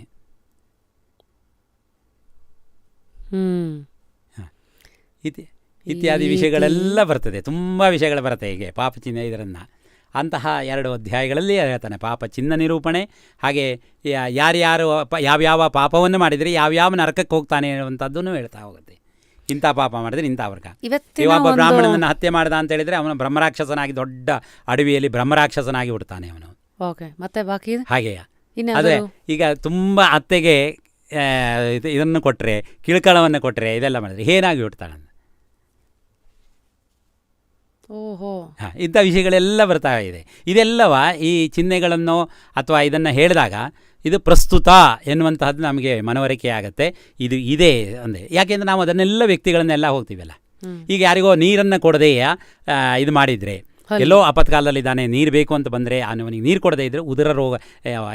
ಇತ್ಯಾದಿ ವಿಷಯಗಳೆಲ್ಲ ಬರ್ತದೆ, ತುಂಬ ವಿಷಯಗಳು ಬರುತ್ತೆ ಹೀಗೆ ಪಾಪ ಚಿಹ್ನೆ ಇದರನ್ನು. ಅಂತಹ 2 ಅಧ್ಯಾಯಗಳಲ್ಲಿ ಹೇಳ್ತಾನೆ ಪಾಪ ಚಿಹ್ನ ನಿರೂಪಣೆ, ಹಾಗೆ ಯಾರ್ಯಾರು ಯಾವ್ಯಾವ ಪಾಪವನ್ನು ಮಾಡಿದರೆ ಯಾವ್ಯಾವ ನರಕಕ್ಕೆ ಹೋಗ್ತಾನೆ ಅನ್ನುವಂಥದ್ದನ್ನು ಹೇಳ್ತಾ ಹೋಗುತ್ತೆ. ಇಂಥ ಪಾಪ ಮಾಡಿದ್ರೆ ಇಂಥ ವರ್ಗ. ಒಬ್ಬ ಬ್ರಾಹ್ಮಣನನ್ನು ಹತ್ಯೆ ಮಾಡ್ದ ಅಂತ ಹೇಳಿದರೆ ಅವನು ಬ್ರಹ್ಮರಾಕ್ಷಸನಾಗಿ ದೊಡ್ಡ ಅಡವಿಯಲ್ಲಿ ಬ್ರಹ್ಮರಾಕ್ಷಸನಾಗಿ ಬಿಡ್ತಾನೆ ಅವನು. ಮತ್ತೆ ಬಾಕಿ ಹಾಗೆಯಾ? ಆದರೆ ಈಗ ತುಂಬ ಅತ್ತೆಗೆ ಇದನ್ನು ಕೊಟ್ಟರೆ, ಕಿಳ್ಕಳವನ್ನು ಕೊಟ್ಟರೆ, ಇದೆಲ್ಲ ಮಾಡಿದ್ರೆ ಏನಾಗಿ ಬಿಡ್ತಾನೆ. ಇಂಥ ವಿಷಯಗಳೆಲ್ಲ ಬರ್ತಾ ಇದೆ. ಇದೆಲ್ಲವ ಈ ಚಿಹ್ನೆಗಳನ್ನು ಅಥವಾ ಇದನ್ನು ಹೇಳಿದಾಗ ಇದು ಪ್ರಸ್ತುತ ಎನ್ನುವಂತಹದ್ದು ನಮಗೆ ಮನವರಿಕೆ ಆಗುತ್ತೆ. ಇದು ಇದೆ ಅಂದರೆ ಯಾಕೆಂದರೆ ನಾವು ಅದನ್ನೆಲ್ಲ ವ್ಯಕ್ತಿಗಳನ್ನೆಲ್ಲ ಹೋಗ್ತೀವಲ್ಲ. ಈಗ ಯಾರಿಗೋ ನೀರನ್ನು ಕೊಡದೆಯ ಇದು ಮಾಡಿದರೆ, ಎಲ್ಲೋ ಆಪತ್ಕಾಲದಲ್ಲಿದ್ದಾನೆ, ನೀರು ಬೇಕು ಅಂತ ಬಂದರೆ ಅವನಿಗೆ ನೀರು ಕೊಡದೇ ಇದ್ದರೆ ಉದರ ರೋಗ,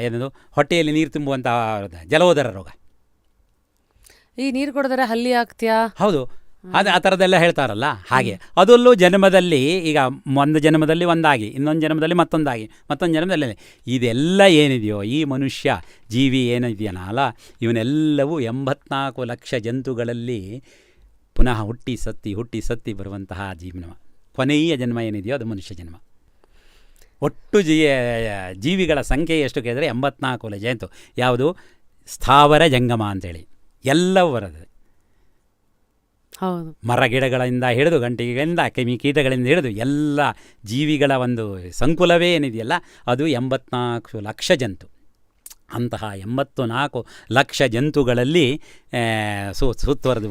ಏನದು ಹೊಟ್ಟೆಯಲ್ಲಿ ನೀರು ತುಂಬುವಂತಹ ಜಲೋದರ ರೋಗ. ಈ ನೀರು ಕೊಡದರೆ ಹಲ್ಲಿ ಆಗ್ತೀಯಾ? ಹೌದು, ಅದು ಆ ಥರದ್ದೆಲ್ಲ ಹೇಳ್ತಾರಲ್ಲ ಹಾಗೆ. ಅದರಲ್ಲೂ ಜನ್ಮದಲ್ಲಿ ಈಗ ಒಂದು ಜನ್ಮದಲ್ಲಿ ಒಂದಾಗಿ, ಇನ್ನೊಂದು ಜನ್ಮದಲ್ಲಿ ಮತ್ತೊಂದಾಗಿ, ಮತ್ತೊಂದು ಜನ್ಮದಲ್ಲಿ ಇದೆಲ್ಲ ಏನಿದೆಯೋ ಈ ಮನುಷ್ಯ ಜೀವಿ ಏನಿದೆಯಲ್ಲ ಇವನೆಲ್ಲವೂ 84 ಲಕ್ಷ ಜಂತುಗಳಲ್ಲಿ ಪುನಃ ಹುಟ್ಟಿ ಸತ್ತಿ ಬರುವಂತಹ ಜೀವನ. ಕೊನೆಯ ಜನ್ಮ ಏನಿದೆಯೋ ಅದು ಮನುಷ್ಯ ಜನ್ಮ. ಒಟ್ಟು ಜೀವಿಗಳ ಸಂಖ್ಯೆ ಎಷ್ಟು ಕೇಳಿದರೆ 84 ಲಕ್ಷ ಜಂತು. ಯಾವುದು? ಸ್ಥಾವರ ಜಂಗಮ ಅಂತೇಳಿ ಎಲ್ಲವೂ ಬರೋದು. ಹೌದು, ಮರ ಗಿಡಗಳಿಂದ ಹಿಡಿದು ಗಂಟಿಗೆಗಳಿಂದ ಕೀಟಗಳಿಂದ ಹಿಡಿದು ಎಲ್ಲ ಜೀವಿಗಳ ಒಂದು ಸಂಕುಲವೇ ಏನಿದೆಯಲ್ಲ ಅದು 84 ಲಕ್ಷ ಜಂತು. ಅಂತಹ 84 ಲಕ್ಷ ಜಂತುಗಳಲ್ಲಿ ಸುತ್ತುವರೆದು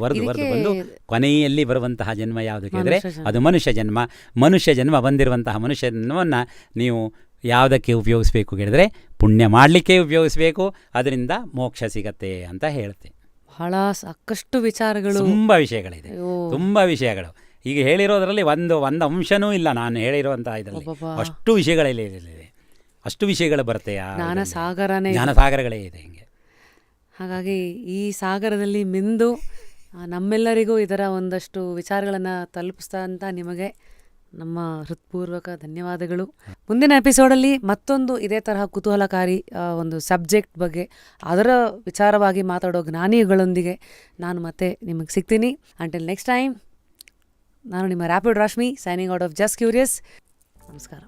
ಬಂದು ಕೊನೆಯಲ್ಲಿ ಬರುವಂತಹ ಜನ್ಮ ಯಾವುದು ಕೇಳಿದರೆ ಅದು ಮನುಷ್ಯ ಜನ್ಮ. ಮನುಷ್ಯ ಜನ್ಮ ಬಂದಿರುವಂತಹ ಮನುಷ್ಯ ಜನ್ಮವನ್ನು ನೀವು ಯಾವುದಕ್ಕೆ ಉಪಯೋಗಿಸ್ಬೇಕು ಕೇಳಿದರೆ ಪುಣ್ಯ ಮಾಡಲಿಕ್ಕೆ ಉಪಯೋಗಿಸ್ಬೇಕು, ಅದರಿಂದ ಮೋಕ್ಷ ಸಿಗತ್ತೆ ಅಂತ ಹೇಳುತ್ತೆ. ಬಹಳ ಸಾಕಷ್ಟು ವಿಚಾರಗಳು, ತುಂಬ ವಿಷಯಗಳಿದೆ, ತುಂಬ ವಿಷಯಗಳು. ಈಗ ಹೇಳಿರೋದ್ರಲ್ಲಿ ಒಂದು ಅಂಶನೂ ಇಲ್ಲ ನಾನು ಹೇಳಿರುವಂಥ ಇದರಲ್ಲಿ. ಅಷ್ಟು ವಿಷಯಗಳಲ್ಲಿ ಅಷ್ಟು ವಿಷಯಗಳು ಬರುತ್ತೆ. ಜ್ಞಾನಸಾಗರಗಳೇ ಇದೆ ಹಿಂಗೆ. ಹಾಗಾಗಿ ಈ ಸಾಗರದಲ್ಲಿ ಮಿಂದು ನಮ್ಮೆಲ್ಲರಿಗೂ ಇದರ ಒಂದಷ್ಟು ವಿಚಾರಗಳನ್ನು ತಲುಪಿಸ್ತಾ ಅಂತ ನಿಮಗೆ ನಮ್ಮ ಹೃತ್ಪೂರ್ವಕ ಧನ್ಯವಾದಗಳು. ಮುಂದಿನ ಎಪಿಸೋಡಲ್ಲಿ ಮತ್ತೊಂದು ಇದೇ ತರಹ ಕುತೂಹಲಕಾರಿ ಒಂದು ಸಬ್ಜೆಕ್ಟ್ ಬಗ್ಗೆ ಅದರ ವಿಚಾರವಾಗಿ ಮಾತಾಡೋ ಜ್ಞಾನಿಗಳೊಂದಿಗೆ ನಾನು ಮತ್ತೆ ನಿಮಗೆ ಸಿಗ್ತೀನಿ. ಅಂಟಿಲ್ ನೆಕ್ಸ್ಟ್ ಟೈಮ್, ನಾನು ನಿಮ್ಮ rapid Rashmi, signing out of just curious. ನಮಸ್ಕಾರ.